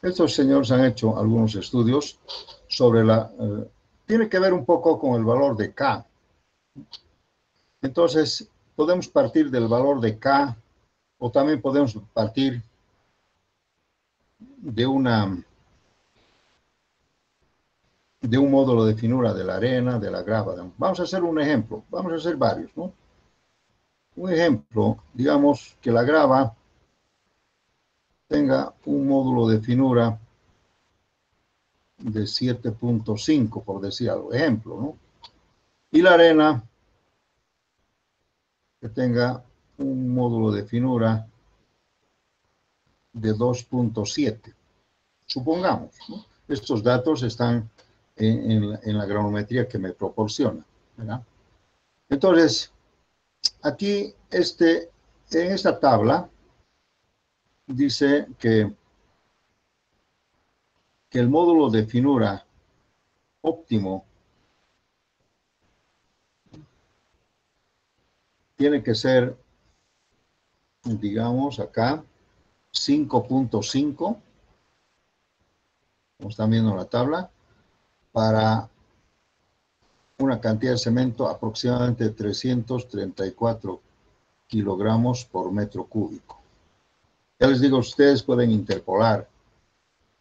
Estos señores han hecho algunos estudios sobre tiene que ver un poco con el valor de K. Entonces, podemos partir del valor de K o también podemos partir de un módulo de finura de la arena, de la grava. Vamos a hacer un ejemplo, vamos a hacer varios, ¿no? Un ejemplo, digamos que la grava tenga un módulo de finura de 7.5, por decir algo, ejemplo, ¿no? Y la arena que tenga un módulo de finura de 2.7, supongamos, ¿no? Estos datos están en la granometría que me proporciona, ¿verdad? Entonces, aquí en esta tabla dice que el módulo de finura óptimo tiene que ser, digamos, acá 5.5, como están viendo en la tabla, para una cantidad de cemento aproximadamente de 334 kilogramos por metro cúbico. Ya les digo, ustedes pueden interpolar.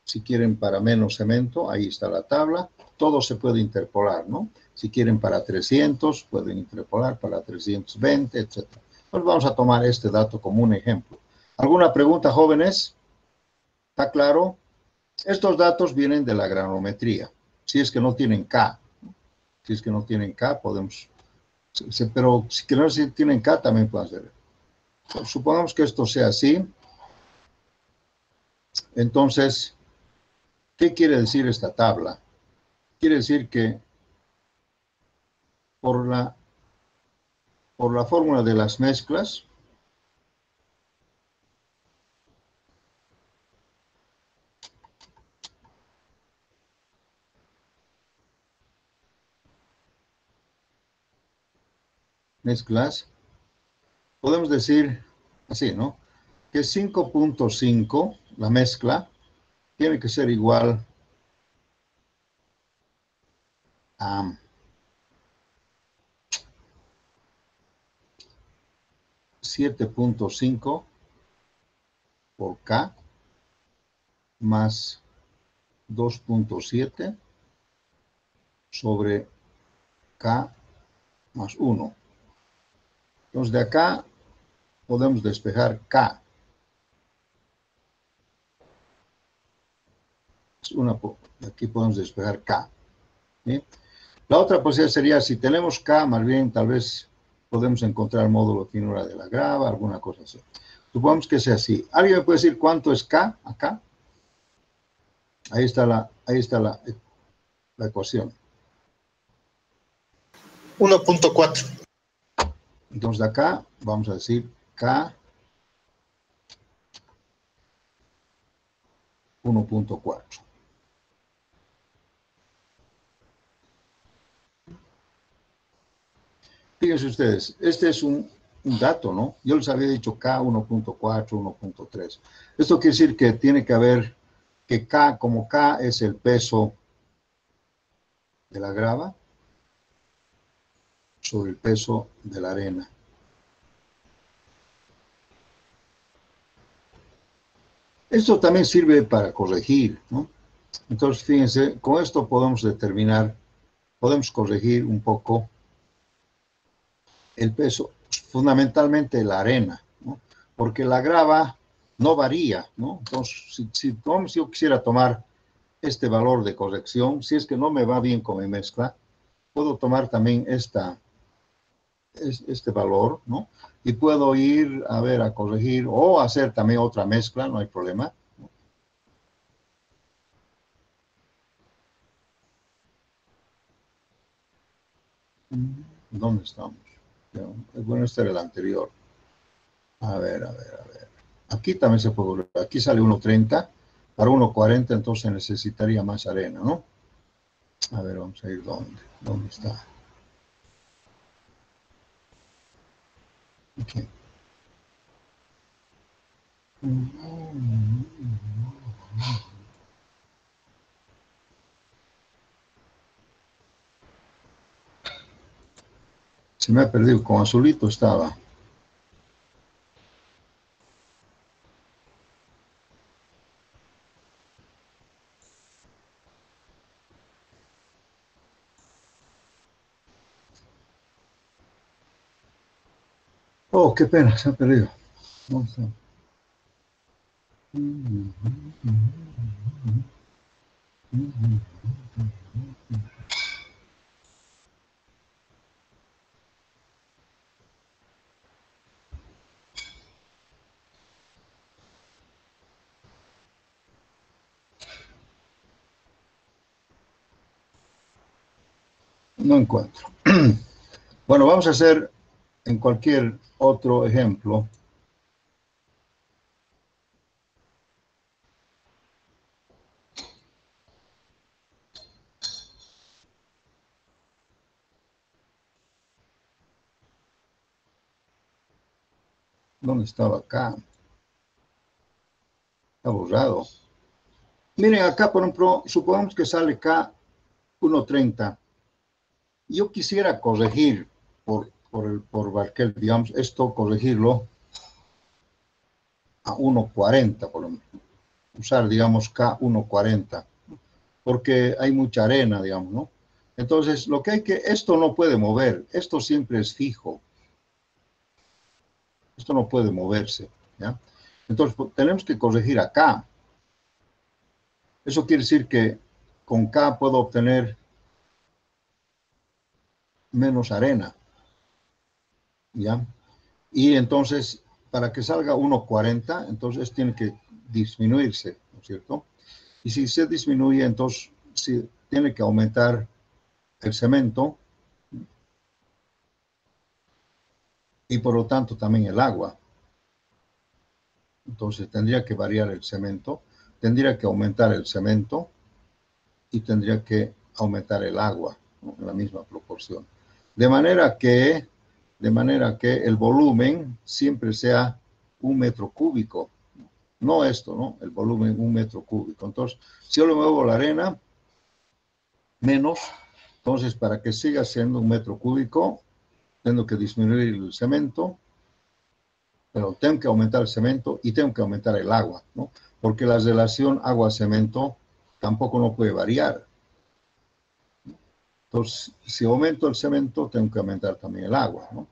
Si quieren para menos cemento, ahí está la tabla. Todo se puede interpolar, ¿no? Si quieren para 300, pueden interpolar para 320, etc. Pues vamos a tomar este dato como un ejemplo. ¿Alguna pregunta, jóvenes? ¿Está claro? Estos datos vienen de la granometría. Si es que no tienen K. Si es que no tienen K, podemos... Pero si no tienen K, también pueden hacer. Supongamos que esto sea así. Entonces, ¿qué quiere decir esta tabla? Quiere decir que por la fórmula de las mezclas, podemos decir así, ¿no? Que 5.5, la mezcla, tiene que ser igual a 7.5 por K más 2.7 sobre K más 1. Entonces, de acá podemos despejar K. Aquí podemos despejar K. ¿Sí? La otra posibilidad sería, si tenemos K, más bien tal vez podemos encontrar el módulo finura de la grava, alguna cosa así. Supongamos que sea así. ¿Alguien me puede decir cuánto es K acá? Ahí está la ecuación. 1.4. Entonces, de acá vamos a decir K 1.4. Fíjense ustedes, este es un dato, ¿no? Yo les había dicho K 1.4, 1.3. Esto quiere decir que tiene que haber que K, como K es el peso de la grava sobre el peso de la arena. Esto también sirve para corregir, ¿no? Entonces, fíjense, con esto podemos determinar, podemos corregir un poco el peso, fundamentalmente la arena, ¿no? Porque la grava no varía, ¿no? Entonces, si yo quisiera tomar este valor de corrección, si es que no me va bien con mi mezcla, puedo tomar también este valor, ¿no? Y puedo ir a ver, a corregir o hacer también otra mezcla, no hay problema. ¿Dónde estamos? Bueno, este era el anterior. A ver. Aquí también se puede volver. Aquí sale 1.30. Para 1.40 entonces necesitaría más arena, ¿no? A ver, vamos a ir dónde. ¿Dónde está? Aquí. Se me ha perdido. Con azulito estaba. Oh, qué pena, se ha perdido. ¿Dónde está? No encuentro. Bueno, vamos a hacer en cualquier otro ejemplo. ¿Dónde estaba acá? Está borrado. Miren, acá, por ejemplo, supongamos que sale K 1.30. Yo quisiera corregir por Barkel, digamos, esto, corregirlo a 1.40, por ejemplo. Usar, digamos, K 1.40, porque hay mucha arena, digamos, ¿no? Entonces, lo que hay que, esto no puede mover, esto siempre es fijo. Esto no puede moverse, ¿ya? Entonces, tenemos que corregir acá. Eso quiere decir que con K puedo obtener menos arena, ¿ya? Y entonces, para que salga 1,40, entonces tiene que disminuirse, ¿no es cierto? Y si se disminuye, entonces sí, tiene que aumentar el cemento y por lo tanto también el agua. Entonces tendría que variar el cemento, tendría que aumentar el cemento y tendría que aumentar el agua, ¿no? En la misma proporción. De manera que el volumen siempre sea 1 metro cúbico. No esto, ¿no? El volumen 1 metro cúbico. Entonces, si yo le muevo la arena, menos, entonces para que siga siendo 1 metro cúbico, tengo que disminuir el cemento, pero tengo que aumentar el cemento y tengo que aumentar el agua, ¿no? Porque la relación agua-cemento tampoco no puede variar. Entonces, si aumento el cemento, tengo que aumentar también el agua, ¿no?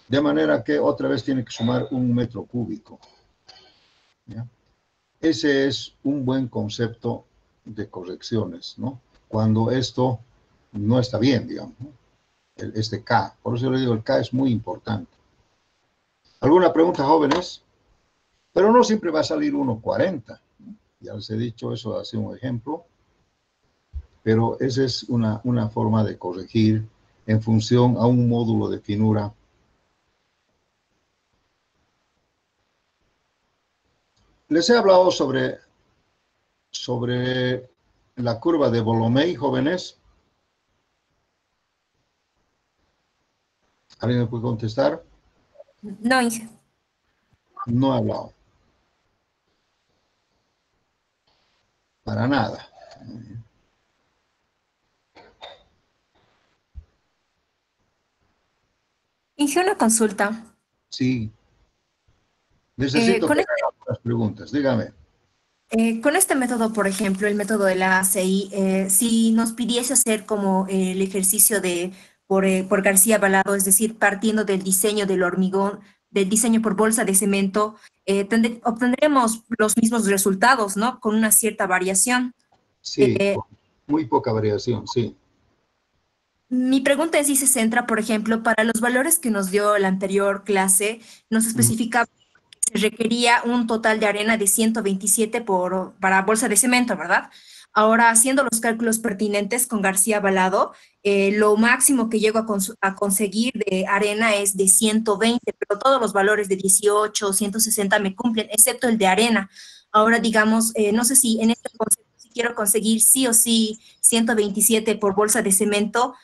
De manera que otra vez tiene que sumar 1 metro cúbico. ¿Ya? Ese es un buen concepto de correcciones, ¿no? Cuando esto no está bien, digamos, ¿no? Este K. Por eso yo le digo, el K es muy importante. ¿Alguna pregunta, jóvenes? Pero no siempre va a salir 1,40. Ya les he dicho, eso hace un ejemplo. Pero esa es una forma de corregir en función a un módulo de finura. Les he hablado sobre la curva de Volomei, jóvenes. ¿Alguien me puede contestar? No, Inge. No he hablado. Para nada. Inge, una consulta. Sí. Necesito Con que hagan algunas preguntas. Dígame. Con este método, por ejemplo, el método de la ACI, si nos pidiese hacer como el ejercicio por García Balado, es decir, partiendo del diseño del hormigón, del diseño por bolsa de cemento, obtendremos los mismos resultados, ¿no? Con una cierta variación. Sí, muy poca variación, sí. Mi pregunta en sí se centra, por ejemplo, para los valores que nos dio la anterior clase, nos especificaba que se requería un total de arena de 127 para bolsa de cemento, ¿verdad? Ahora, haciendo los cálculos pertinentes con García Balado, lo máximo que llego a conseguir de arena es de 120, pero todos los valores de 18, 160 me cumplen, excepto el de arena. Ahora, digamos, no sé si en este concepto, si quiero conseguir sí o sí 127 por bolsa de cemento,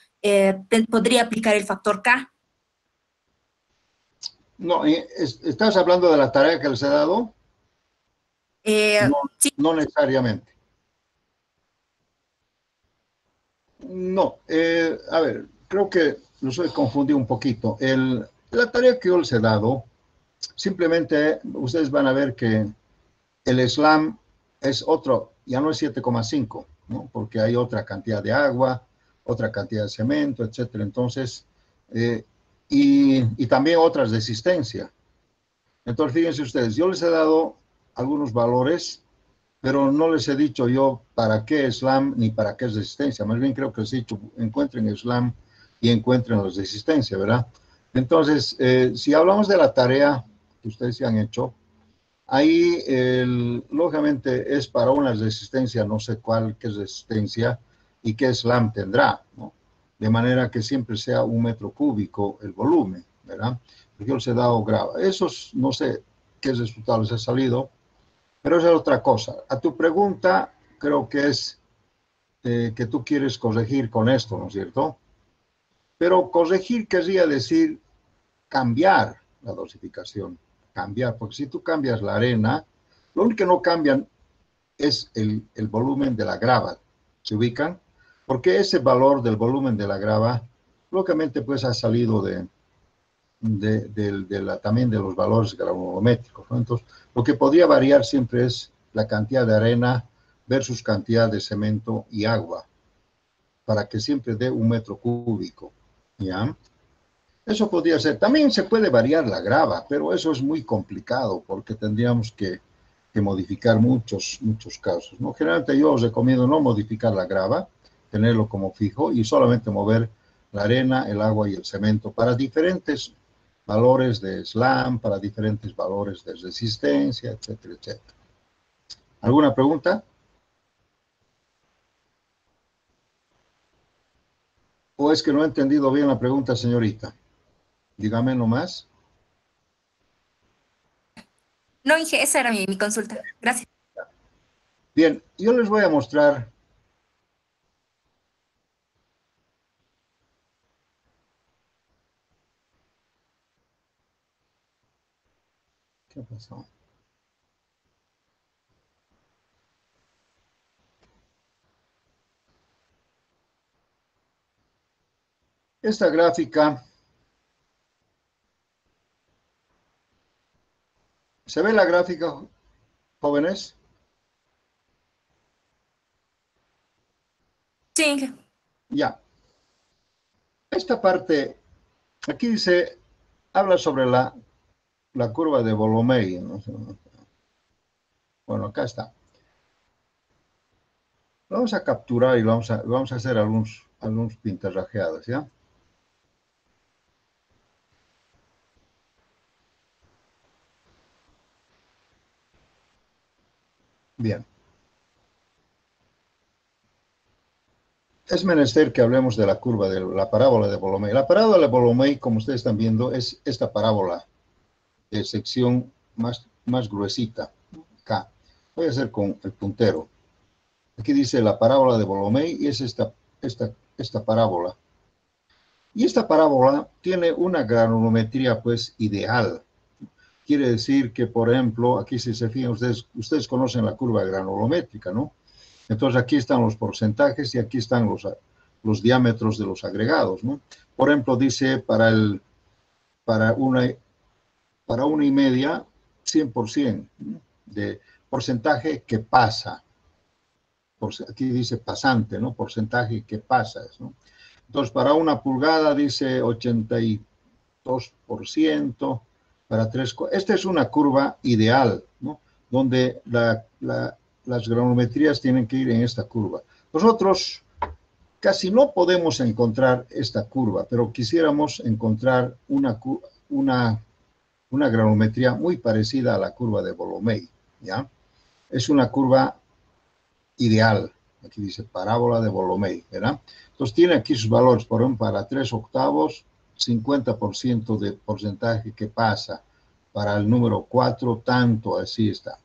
podría aplicar el factor K. No, ¿estás hablando de la tarea que les he dado? No, Sí, no necesariamente. No, a ver, creo que los he confundido un poquito. La tarea que yo les he dado, simplemente ustedes van a ver que el slam es otro, ya no es 7,5, ¿no? Porque hay otra cantidad de agua, otra cantidad de cemento, etcétera. Entonces, y también otras de existencia. Entonces, fíjense ustedes, yo les he dado algunos valores, pero no les he dicho yo para qué slam ni para qué es resistencia. Más bien creo que les he dicho, encuentren slam y encuentren los de resistencia, ¿verdad? Entonces, si hablamos de la tarea que ustedes se han hecho, ahí, lógicamente, es para una resistencia, no sé cuál, qué resistencia y qué slam tendrá, ¿no? De manera que siempre sea 1 metro cúbico el volumen, ¿verdad? Porque yo les he dado grava. Esos, no sé qué resultados les ha salido, pero esa es otra cosa. A tu pregunta, creo que es que tú quieres corregir con esto, ¿no es cierto? Pero corregir querría decir cambiar la dosificación, cambiar, porque si tú cambias la arena, lo único que no cambian es el volumen de la grava, ¿se ubican? Porque ese valor del volumen de la grava, lógicamente pues ha salido también de los valores granulométricos, ¿no? Entonces, lo que podría variar siempre es la cantidad de arena versus cantidad de cemento y agua, para que siempre dé 1 metro cúbico, ¿ya? Eso podría ser. También se puede variar la grava, pero eso es muy complicado porque tendríamos que modificar muchos casos, ¿no? Generalmente yo os recomiendo no modificar la grava, tenerlo como fijo y solamente mover la arena, el agua y el cemento para diferentes valores de slam, para diferentes valores de resistencia, etcétera, etcétera. ¿Alguna pregunta? ¿O es que no he entendido bien la pregunta, señorita? Dígame nomás. No, Inge, esa era mi consulta. Gracias. Bien, yo les voy a mostrar. ¿Qué pasó? Esta gráfica, ¿se ve la gráfica, jóvenes? Sí, Inge. Ya. Esta parte, aquí dice, habla sobre la curva de Volomei, ¿no? Bueno, acá está. Vamos a capturar y vamos a hacer algunos pintarrajeados, ¿ya? Bien. Es menester que hablemos de la curva, de la parábola de Volomei. La parábola de Volomei, como ustedes están viendo, es esta parábola de sección más gruesita, K. Voy a hacer con el puntero. Aquí dice la parábola de Volomei y es esta parábola. Y esta parábola tiene una granulometría, pues, ideal. Quiere decir que, por ejemplo, aquí si se fijan ustedes conocen la curva granulométrica, ¿no? Entonces aquí están los porcentajes y aquí están los diámetros de los agregados, ¿no? Por ejemplo, dice para una y media, 100%, ¿no? De porcentaje que pasa. Aquí dice pasante, ¿no? Porcentaje que pasa, ¿no? Entonces, para una pulgada dice 82%, para 3. Esta es una curva ideal, ¿no? Donde las granulometrías tienen que ir en esta curva. Nosotros casi no podemos encontrar esta curva, pero quisiéramos encontrar una granulometría muy parecida a la curva de Volomei, ¿ya? Es una curva ideal. Aquí dice parábola de Volomei, ¿verdad? Entonces tiene aquí sus valores, por ejemplo, para 3 octavos, 50% de porcentaje que pasa. Para el número 4, tanto, así está.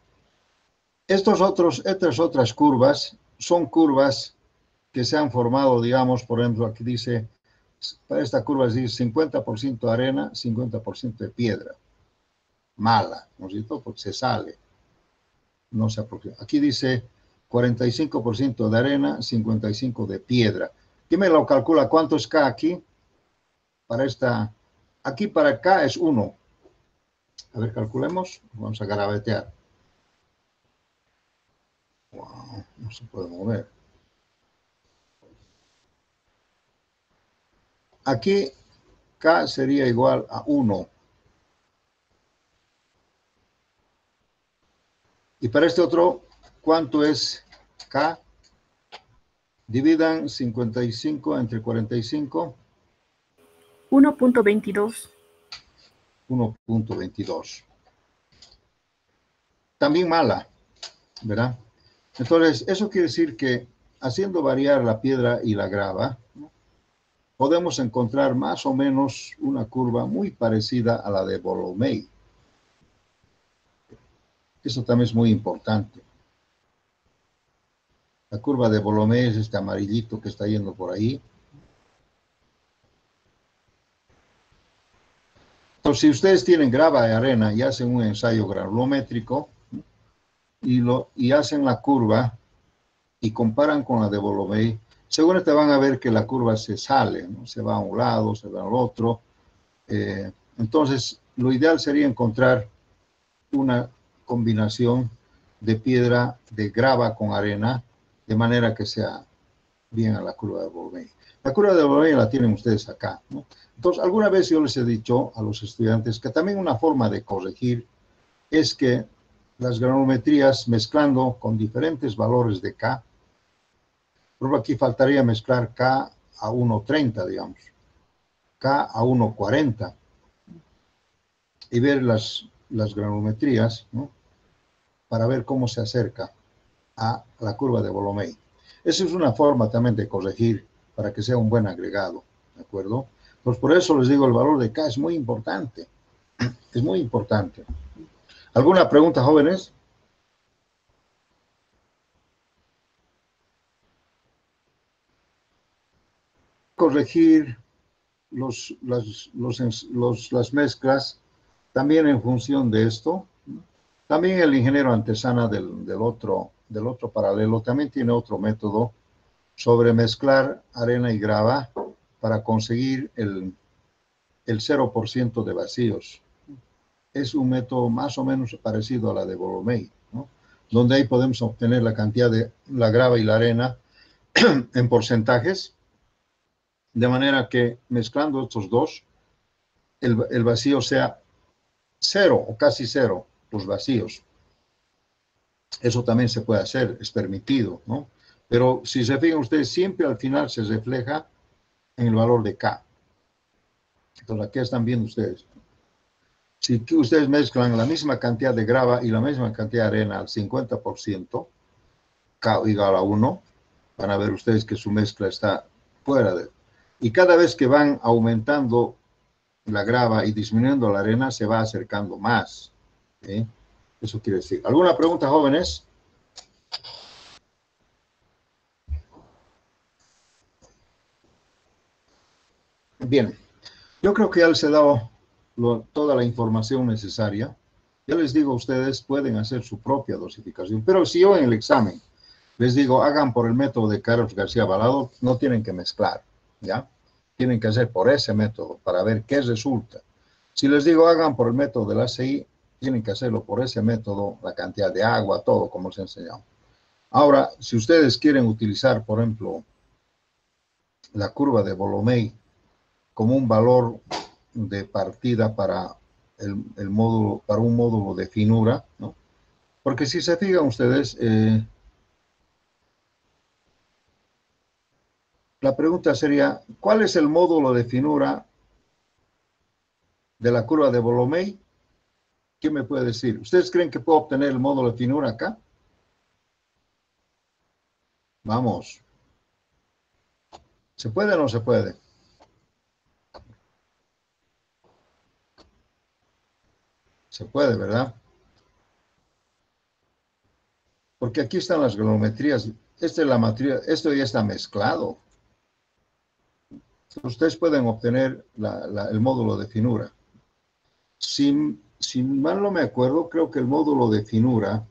Estas otras curvas son curvas que se han formado, digamos, por ejemplo, aquí dice, para esta curva dice 50% de arena, 50% de piedra. Mala, ¿no es cierto? Porque se sale, no se aproxima. Aquí dice 45% de arena, 55% de piedra. ¿Quién me lo calcula? ¿Cuánto es K aquí? Aquí para K es 1. A ver, calculemos. Vamos a garabatear. Wow, no se puede mover. Aquí K sería igual a 1. Y para este otro, ¿cuánto es K? Dividan 55 entre 45. 1.22. 1.22. También mala, ¿verdad? Entonces, eso quiere decir que haciendo variar la piedra y la grava, ¿no?, podemos encontrar más o menos una curva muy parecida a la de Volomei. Eso también es muy importante. La curva de Volomei es este amarillito que está yendo por ahí. Entonces, si ustedes tienen grava y arena y hacen un ensayo granulométrico y hacen la curva y comparan con la de Volomei, seguramente van a ver que la curva se sale, ¿no? Se va a un lado, se va al otro. Entonces, lo ideal sería encontrar una combinación de piedra, de grava con arena, de manera que sea bien a la curva de Volomei. La curva de Volomei la tienen ustedes acá, ¿no? Entonces, alguna vez yo les he dicho a los estudiantes que también una forma de corregir es que las granulometrías mezclando con diferentes valores de K, por ejemplo, aquí faltaría mezclar K a 1.30, digamos, K a 1.40, y ver las granulometrías, ¿no? Para ver cómo se acerca a la curva de Volomei. Esa es una forma también de corregir para que sea un buen agregado, ¿de acuerdo? Pues por eso les digo, el valor de K es muy importante. Es muy importante. ¿Alguna pregunta, jóvenes? Corregir las mezclas también en función de esto. También el ingeniero Antesana del otro paralelo también tiene otro método sobre mezclar arena y grava para conseguir el 0% de vacíos. Es un método más o menos parecido a la de Volomei, ¿no? Donde ahí podemos obtener la cantidad de la grava y la arena en porcentajes, de manera que mezclando estos dos, el vacío sea cero o casi cero, los vacíos. Eso también se puede hacer, es permitido, ¿no? Pero si se fijan ustedes, siempre al final se refleja en el valor de K. Entonces, aquí están viendo ustedes. Si ustedes mezclan la misma cantidad de grava y la misma cantidad de arena al 50%, K igual a 1, van a ver ustedes que su mezcla está fuera de... Y cada vez que van aumentando la grava y disminuyendo la arena, se va acercando más. ¿Sí? Eso quiere decir. ¿Alguna pregunta, jóvenes? Bien, yo creo que ya les he dado toda la información necesaria. Ya les digo, ustedes pueden hacer su propia dosificación, pero si yo en el examen les digo, hagan por el método de Carlos García Balado, no tienen que mezclar, ¿ya? Tienen que hacer por ese método para ver qué resulta. Si les digo, hagan por el método del ACI, tienen que hacerlo por ese método, la cantidad de agua, todo como les he enseñado. Ahora, si ustedes quieren utilizar, por ejemplo, la curva de Volomei como un valor de partida para el módulo, para un módulo de finura, ¿no? Porque si se fijan ustedes, la pregunta sería, ¿cuál es el módulo de finura de la curva de Volomei? ¿Quién me puede decir? ¿Ustedes creen que puedo obtener el módulo de finura acá? Vamos. ¿Se puede o no se puede? Se puede, ¿verdad? Porque aquí están las granulometrías. Esta es la matriz, esto ya está mezclado. Ustedes pueden obtener el módulo de finura. Si mal no me acuerdo, creo que el módulo de finura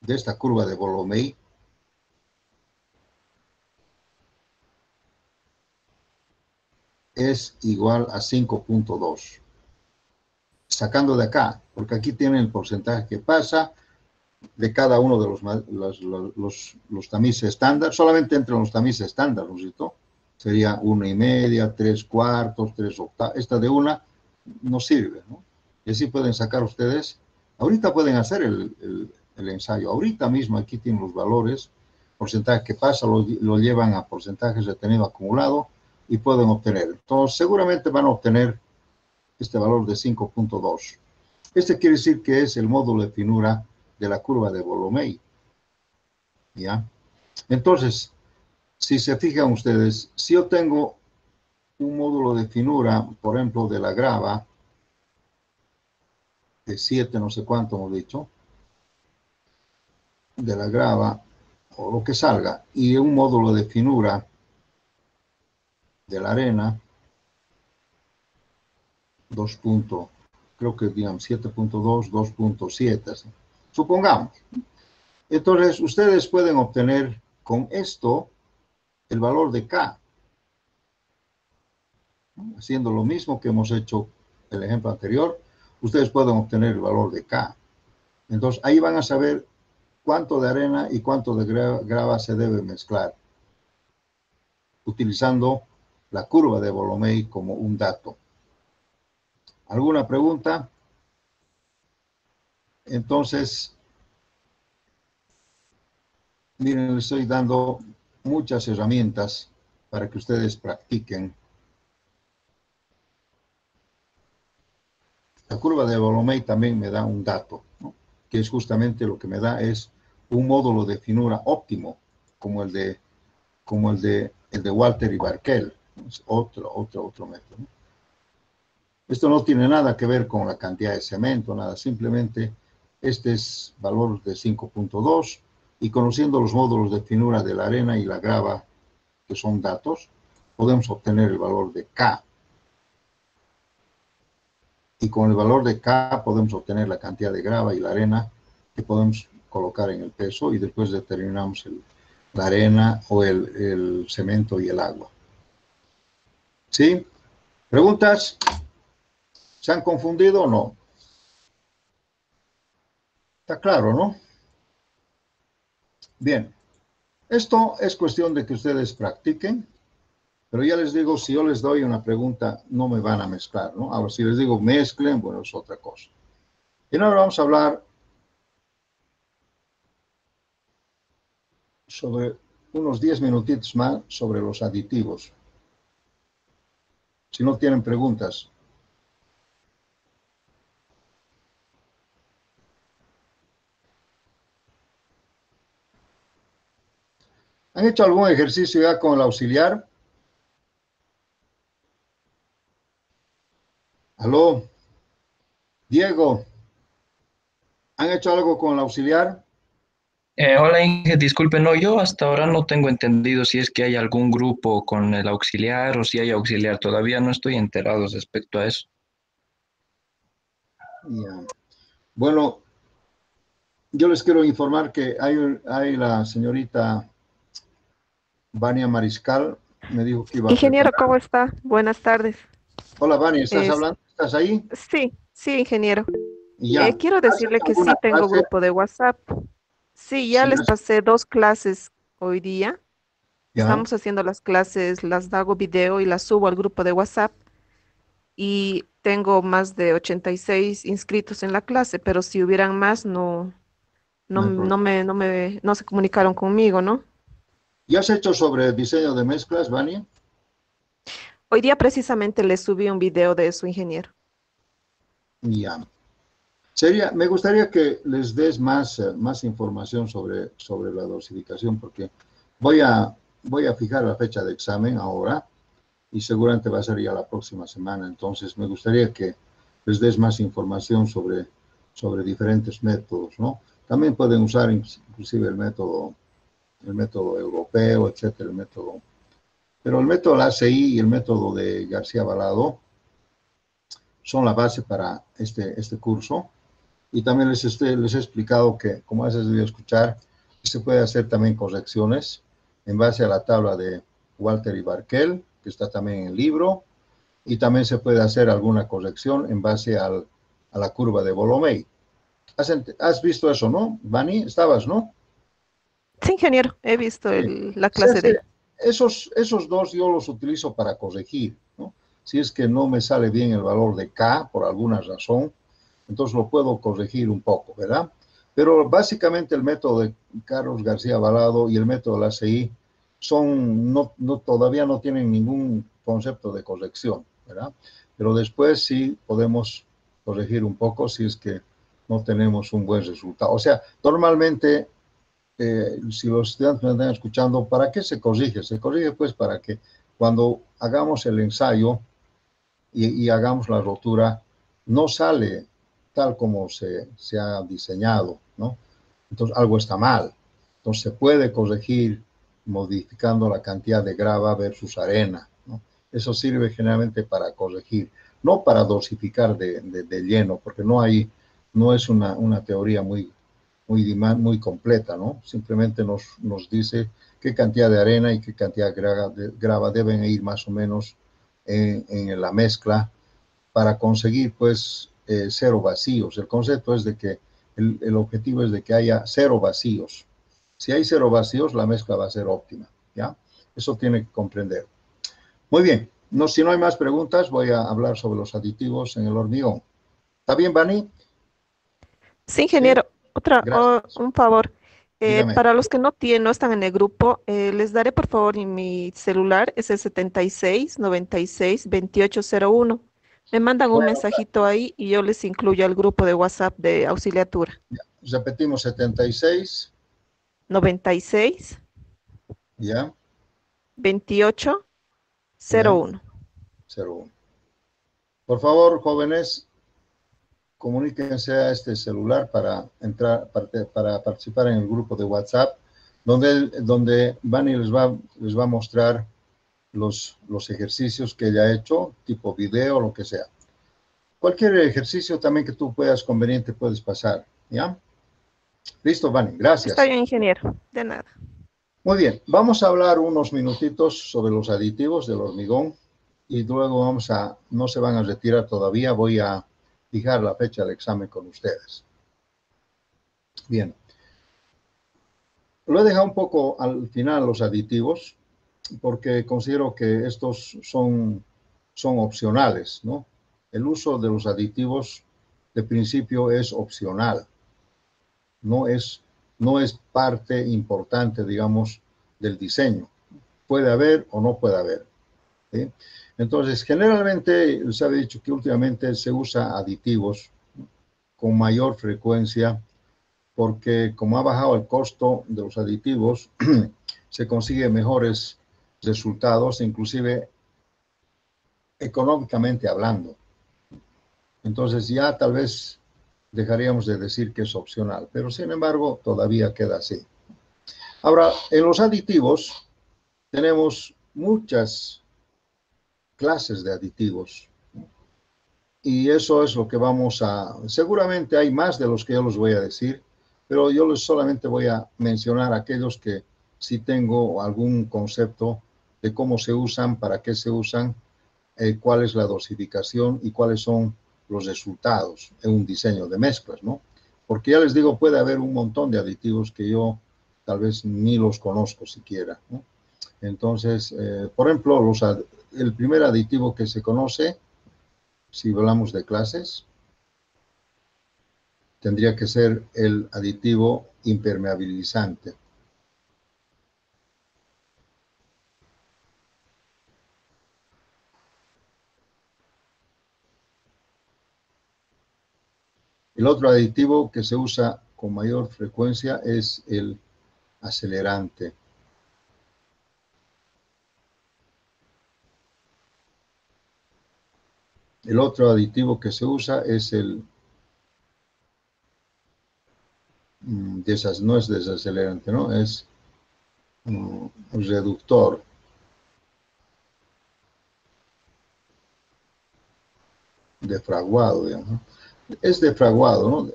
de esta curva de Volomei es igual a 5.2. Sacando de acá, porque aquí tienen el porcentaje que pasa de cada uno de los tamices estándar, solamente entre los tamices estándar, ¿no es cierto? Sería 1,5, 3/4, 3/8. Esta de 1 no sirve, ¿no? Y así pueden sacar ustedes. Ahorita pueden hacer el ensayo. Ahorita mismo aquí tienen los valores, porcentaje que pasa, lo llevan a porcentajes retenido acumulado y pueden obtener. Entonces, seguramente van a obtener este valor de 5.2. Este quiere decir que es el módulo de finura de la curva de Volomei. ¿Ya? Entonces, si se fijan ustedes, si yo tengo un módulo de finura, por ejemplo, de la grava, de 7, no sé cuánto hemos dicho, de la grava, o lo que salga, y un módulo de finura de la arena, 2. Creo que digamos 7.2, 2.7, supongamos. Entonces, ustedes pueden obtener con esto el valor de K, haciendo lo mismo que hemos hecho el ejemplo anterior, ustedes pueden obtener el valor de K. Entonces, ahí van a saber cuánto de arena y cuánto de grava se debe mezclar, utilizando la curva de Volomei como un dato. ¿Alguna pregunta? Entonces, miren, les estoy dando muchas herramientas para que ustedes practiquen. La curva de Volomei también me da un dato, ¿no? Que es justamente lo que me da es un módulo de finura óptimo, como el de Walter y Barkel. Es otro método, ¿no? Esto no tiene nada que ver con la cantidad de cemento, nada, simplemente este es valor de 5.2 y conociendo los módulos de finura de la arena y la grava, que son datos, podemos obtener el valor de K. Y con el valor de K podemos obtener la cantidad de grava y la arena que podemos colocar en el peso y después determinamos la arena o el cemento y el agua. ¿Sí? ¿Preguntas? ¿Se han confundido o no? Está claro, ¿no? Bien. Esto es cuestión de que ustedes practiquen, pero ya les digo, si yo les doy una pregunta, no me van a mezclar, ¿no? Ahora, si les digo mezclen, bueno, es otra cosa. Y ahora vamos a hablar sobre unos 10 minutitos más sobre los aditivos. Si no tienen preguntas. ¿Han hecho algún ejercicio ya con el auxiliar? ¿Aló? Diego, ¿han hecho algo con el auxiliar? Hola Inge, disculpe, no, yo hasta ahora no tengo entendido si es que hay algún grupo con el auxiliar o si hay auxiliar. Todavía no estoy enterado respecto a eso. Ya. Bueno, yo les quiero informar que hay la señorita Vania Mariscal, me dijo que iba a Ingeniero, preparar. ¿cómo está? Buenas tardes. Hola, Vania, ¿estás Es- hablando? ¿Estás ahí? sí, sí, ingeniero. Ya. Quiero ¿Has decirle hecho que alguna sí tengo clase? grupo de WhatsApp. Sí, ya Sí, les pasé 2 clases hoy día. ya. Estamos haciendo las clases, las hago video y las subo al grupo de WhatsApp. Y tengo más de 86 inscritos en la clase, pero si hubieran más, No hay problema. no se comunicaron conmigo, ¿no? ¿Y has hecho sobre diseño de mezclas, Vania? Hoy día precisamente les subí un video de eso, ingeniero. Ya. Me gustaría que les des más información sobre la dosificación, porque voy voy a fijar la fecha de examen ahora y seguramente va a ser ya la próxima semana. Entonces, me gustaría que les des más información sobre diferentes métodos, ¿no? También pueden usar inclusive el método europeo, etcétera, pero el método de la ACI y el método de García Balado son la base para este curso. Y también les he explicado que, como has debido escuchar, se puede hacer también correcciones en base a la tabla de Walter y Barkel, que está también en el libro, y también se puede hacer alguna corrección en base a la curva de Volomei. ¿Has visto eso, no, Vani? Estabas, ¿no? Sí, ingeniero, he visto Sí. la clase de... Esos dos yo los utilizo para corregir, ¿no? Si es que no me sale bien el valor de K por alguna razón, entonces lo puedo corregir un poco, ¿verdad? Pero básicamente el método de Carlos García Balado y el método de la ACI todavía no tienen ningún concepto de corrección, ¿verdad? Pero después sí podemos corregir un poco si es que no tenemos un buen resultado. O sea, normalmente, si los estudiantes me están escuchando, ¿para qué se corrige? Se corrige pues para que cuando hagamos el ensayo y hagamos la rotura, no sale tal como se ha diseñado, ¿no? Entonces algo está mal. Entonces se puede corregir modificando la cantidad de grava versus arena, ¿no? Eso sirve generalmente para corregir, no para dosificar de lleno, porque no es una teoría muy completa, ¿no? Simplemente nos dice qué cantidad de arena y qué cantidad de grava deben ir más o menos en la mezcla para conseguir, pues, cero vacíos. El concepto es de que el objetivo es de que haya cero vacíos. Si hay cero vacíos, la mezcla va a ser óptima, ¿ya? Eso tiene que comprender. Muy bien. No, si no hay más preguntas, voy a hablar sobre los aditivos en el hormigón. ¿Está bien, Bani? Sí, Sí. ingeniero, Gracias. un favor. Dígame. Para los que no están en el grupo, les daré por favor mi celular, es el 76 96 2801. Me mandan un mensajito ahí y yo les incluyo al grupo de WhatsApp de auxiliatura. Repetimos 76, 96 ya, 28 ya, 01. 01. Por favor, jóvenes, comuníquense a este celular para entrar, para participar en el grupo de WhatsApp, donde Vani les va a mostrar los ejercicios que ella ha hecho, tipo video, lo que sea. Cualquier ejercicio también que tú puedas conveniente puedes pasar, ¿ya? Listo, Vani, gracias. Está bien, ingeniero. De nada. Muy bien, vamos a hablar unos minutitos sobre los aditivos del hormigón y luego no se van a retirar todavía, voy a fijar la fecha del examen con ustedes. Bien. Lo he dejado un poco al final los aditivos porque considero que estos son opcionales, ¿no? El uso de los aditivos de principio es opcional, no es parte importante, digamos, del diseño. Puede haber o no puede haber, ¿sí? Entonces, generalmente se ha dicho que últimamente se usa aditivos con mayor frecuencia porque como ha bajado el costo de los aditivos, se consigue mejores resultados, inclusive económicamente hablando. Entonces ya tal vez dejaríamos de decir que es opcional, pero sin embargo todavía queda así. Ahora, en los aditivos tenemos muchas clases de aditivos y eso es lo que seguramente hay más de los que yo les voy a decir, pero yo solamente voy a mencionar aquellos que sí tengo algún concepto de cómo se usan, para qué se usan, cuál es la dosificación y cuáles son los resultados en un diseño de mezclas, ¿no? Porque ya les digo, puede haber un montón de aditivos que yo tal vez ni los conozco siquiera, ¿no? Entonces, por ejemplo, el primer aditivo que se conoce, si hablamos de clases, tendría que ser el aditivo impermeabilizante. El otro aditivo que se usa con mayor frecuencia es el acelerante. El otro aditivo que se usa es no es desacelerante, ¿no? Es reductor. Defraguado, digamos. Es defraguado, ¿no?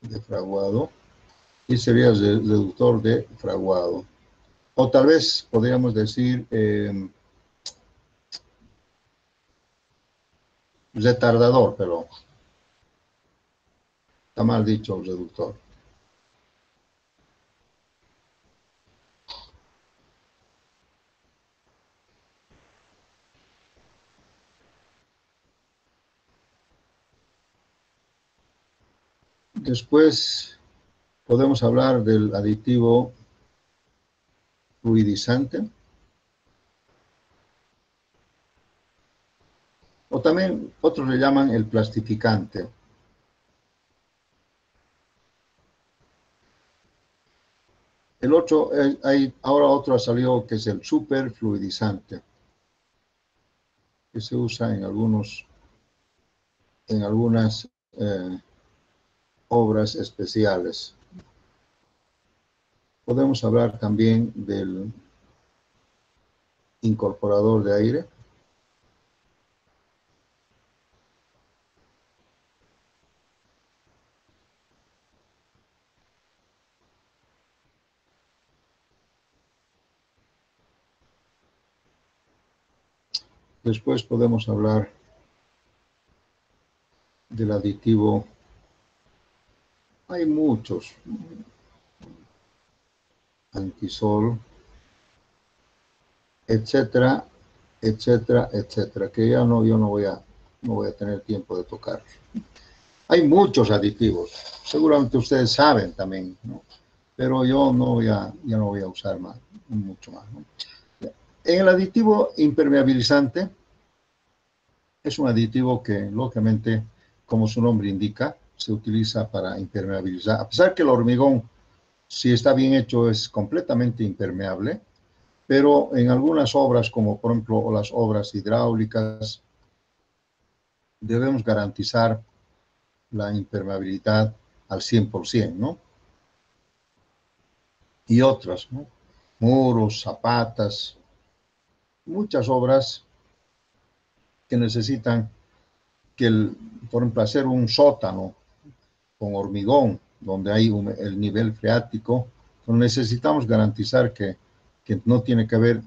Defraguado. Y sería el reductor de fraguado. O tal vez podríamos decir retardador, pero está mal dicho reductor. Después podemos hablar del aditivo fluidizante. O también otros le llaman el plastificante. El otro, ahora otro ha salido que es el superfluidizante, que se usa en algunas obras especiales. Podemos hablar también del incorporador de aire. Después podemos hablar del aditivo. Hay muchos. Antisol, etcétera, etcétera, etcétera, que yo no voy a tener tiempo de tocar. Hay muchos aditivos, seguramente ustedes saben también, ¿no? Pero yo ya no voy a usar mucho más, ¿no? En el aditivo impermeabilizante Es un aditivo que, lógicamente, como su nombre indica, se utiliza para impermeabilizar. A pesar que el hormigón, si está bien hecho, es completamente impermeable, pero en algunas obras, como por ejemplo las obras hidráulicas, debemos garantizar la impermeabilidad al 100%, ¿no? Y otras, ¿no? Muros, zapatas, muchas obras que necesitan que, por ejemplo, hacer un sótano con hormigón, donde hay el nivel freático, pues necesitamos garantizar que no tiene que haber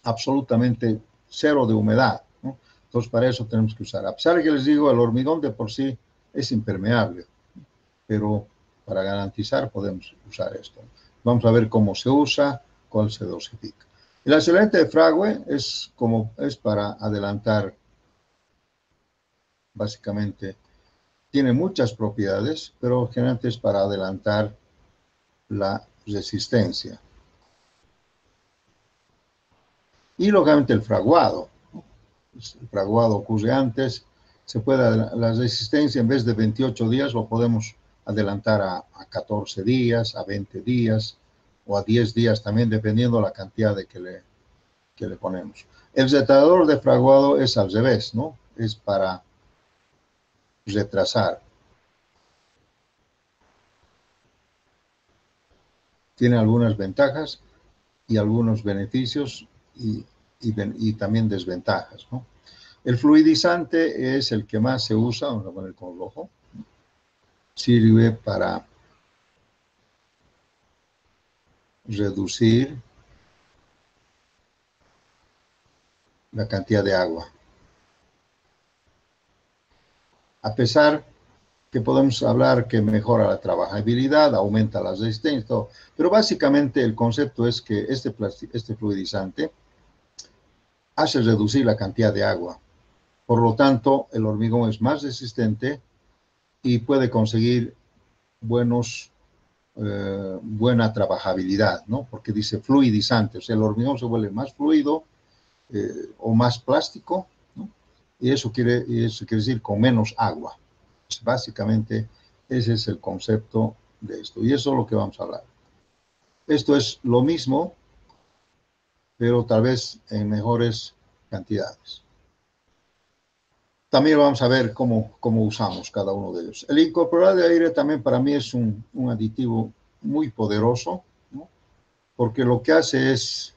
absolutamente cero de humedad, ¿no? Entonces, para eso tenemos que usar. A pesar de que les digo, el hormigón de por sí es impermeable, pero para garantizar podemos usar esto. Vamos a ver cómo se usa, cuál se dosifica. El acelerador de fragüe es para adelantar, básicamente, tiene muchas propiedades, pero generalmente es para adelantar la resistencia. Y lógicamente el fraguado. El fraguado ocurre antes, la resistencia en vez de 28 días lo podemos adelantar a 14 días, a 20 días o a 10 días también, dependiendo de la cantidad que le ponemos. El retardador de fraguado es al revés, ¿no? Es para retrasar. Tiene algunas ventajas y algunos beneficios y también desventajas, ¿no? El fluidizante es el que más se usa, vamos a poner con rojo. Sirve para reducir la cantidad de agua. A pesar que podemos hablar que mejora la trabajabilidad, aumenta la resistencia, todo, pero básicamente el concepto es que este fluidizante hace reducir la cantidad de agua. Por lo tanto, el hormigón es más resistente y puede conseguir buena trabajabilidad, ¿no? Porque dice fluidizante, o sea, el hormigón se vuelve más fluido o más plástico, ¿no? Y eso quiere decir con menos agua. Pues básicamente, ese es el concepto de esto. Y eso es lo que vamos a hablar. Esto es lo mismo, pero tal vez en mejores cantidades. También vamos a ver cómo usamos cada uno de ellos. El incorporador de aire también para mí es un aditivo muy poderoso, ¿no? Porque lo que hace es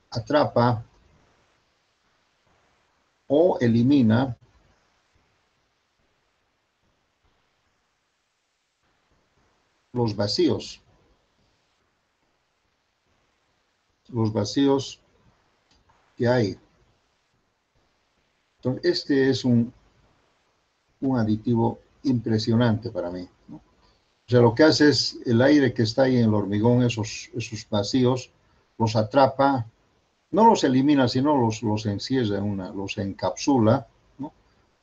atrapa o elimina los vacíos que hay. Entonces, este es un aditivo impresionante para mí, ¿no? O sea, lo que hace es el aire que está ahí en el hormigón, esos vacíos, los atrapa, no los elimina, sino los encierra, los encapsula, ¿no?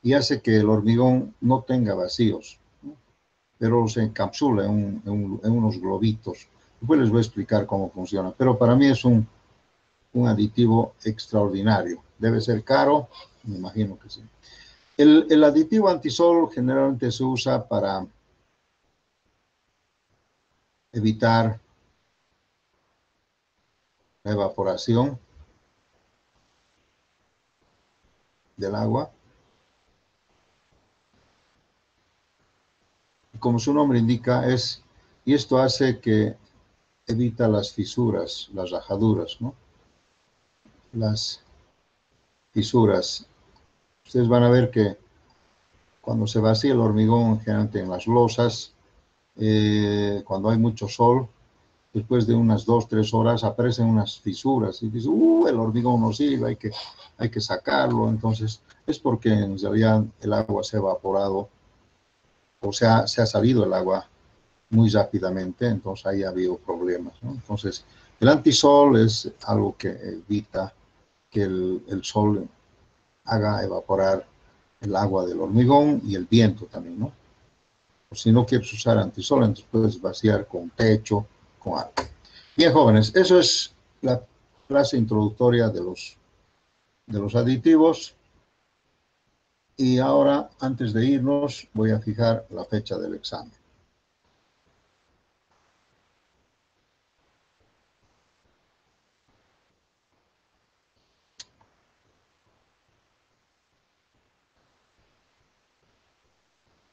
Y hace que el hormigón no tenga vacíos, ¿no? Pero los encapsula en unos globitos. Después les voy a explicar cómo funciona, pero para mí es un aditivo extraordinario. Debe ser caro, me imagino que sí. El aditivo antisol generalmente se usa para evitar la evaporación del agua. Como su nombre indica, y esto hace que evita las fisuras, las rajaduras, ¿no? Las fisuras. Ustedes van a ver que cuando se vacía el hormigón, generalmente en las losas, cuando hay mucho sol, después de unas 2-3 horas aparecen unas fisuras y dicen, el hormigón no sirve, hay que sacarlo. Entonces, es porque en realidad el agua se ha evaporado, o sea, se ha salido el agua muy rápidamente, entonces ahí ha habido problemas, ¿no? Entonces, el antisol es algo que evita que el sol haga evaporar el agua del hormigón y el viento también, ¿no? O si no quieres usar antisol, entonces puedes vaciar con techo, con algo. Bien, jóvenes, eso es clase introductoria de los aditivos. Y ahora, antes de irnos, voy a fijar la fecha del examen.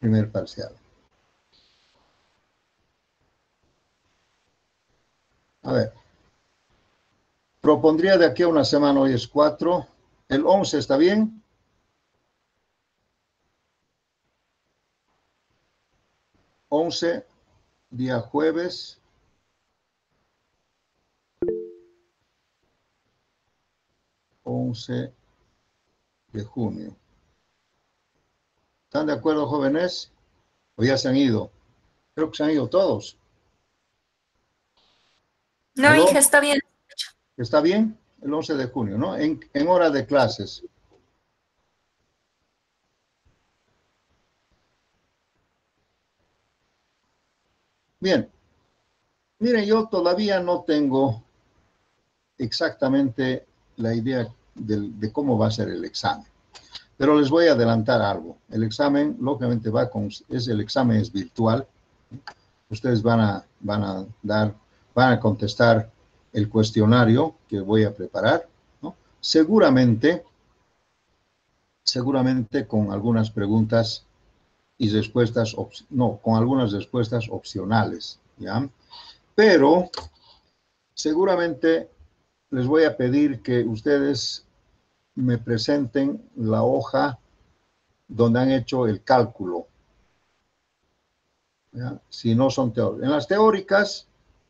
Primer parcial. A ver. Propondría de aquí a una semana, hoy es 4. ¿El 11 está bien? Día jueves. De junio. ¿Están de acuerdo, jóvenes? ¿O ya se han ido? Creo que se han ido todos. No, ¿Aló? hija, está bien. ¿Está bien? El 11 de junio, ¿no? En hora de clases. Bien. Miren, yo todavía no tengo exactamente la idea de cómo va a ser el examen. Pero les voy a adelantar algo. El examen, lógicamente, el examen es virtual. Ustedes van a contestar el cuestionario que voy a preparar, ¿no? Seguramente con algunas preguntas y respuestas, con algunas respuestas opcionales, ¿ya? Pero seguramente les voy a pedir que ustedes me presenten la hoja donde han hecho el cálculo, ¿ya? Si no son teóricas. En las teóricas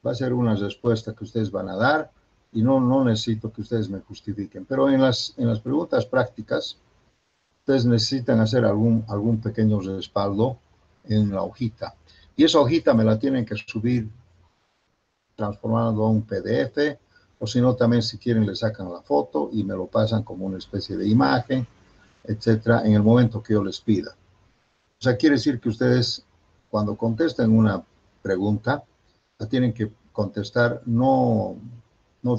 va a ser una respuesta que ustedes van a dar y no necesito que ustedes me justifiquen. Pero en las preguntas prácticas, ustedes necesitan hacer algún pequeño respaldo en la hojita. Y esa hojita me la tienen que subir transformando a un PDF, o si no, también si quieren le sacan la foto y me lo pasan como una especie de imagen, etcétera, en el momento que yo les pida. O sea, quiere decir que ustedes, cuando contesten una pregunta, la tienen que contestar no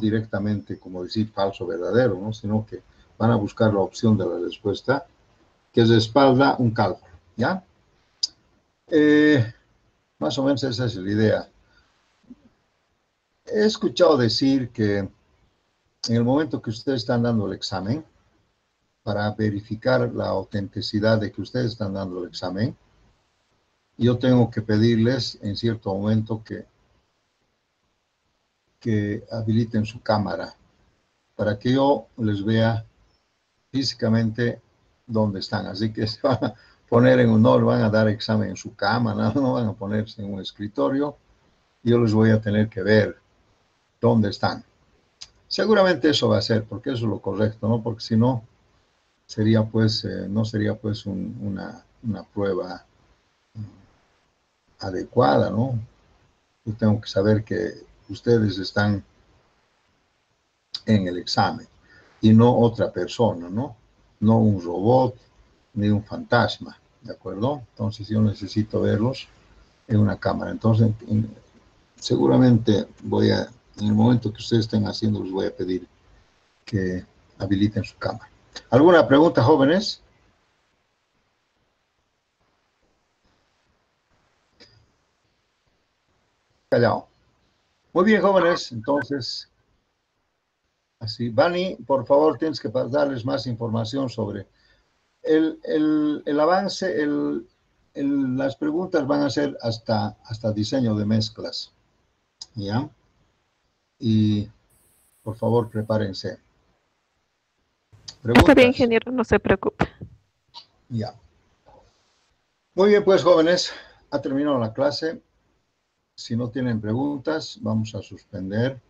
directamente como decir falso o verdadero, ¿no? Sino que van a buscar la opción de la respuesta que respalda un cálculo, ¿ya? Más o menos esa es la idea. He escuchado decir que en el momento que ustedes están dando el examen, para verificar la autenticidad de que ustedes están dando el examen, yo tengo que pedirles en cierto momento que habiliten su cámara para que yo les vea físicamente dónde están. Así que se van a poner no van a dar examen en su cama, no van a ponerse en un escritorio. Yo les voy a tener que ver dónde están. Seguramente eso va a ser, porque eso es lo correcto, ¿no? Porque si no, sería pues, no sería pues una prueba adecuada, ¿no? Yo tengo que saber que ustedes están en el examen y no otra persona, ¿no? No un robot ni un fantasma, ¿de acuerdo? Entonces yo necesito verlos en una cámara. Entonces, seguramente en el momento que ustedes estén haciendo, les voy a pedir que habiliten su cámara. ¿Alguna pregunta, jóvenes? Callao. Muy bien, jóvenes. Entonces, así. Vani, por favor, tienes que darles más información sobre el avance. Las preguntas van a ser hasta diseño de mezclas, ¿ya? Y, por favor, prepárense. Está bien, ¿Preguntas? ingeniero, no se preocupe. Ya. Muy bien, pues, jóvenes, ha terminado la clase. Si no tienen preguntas, vamos a suspender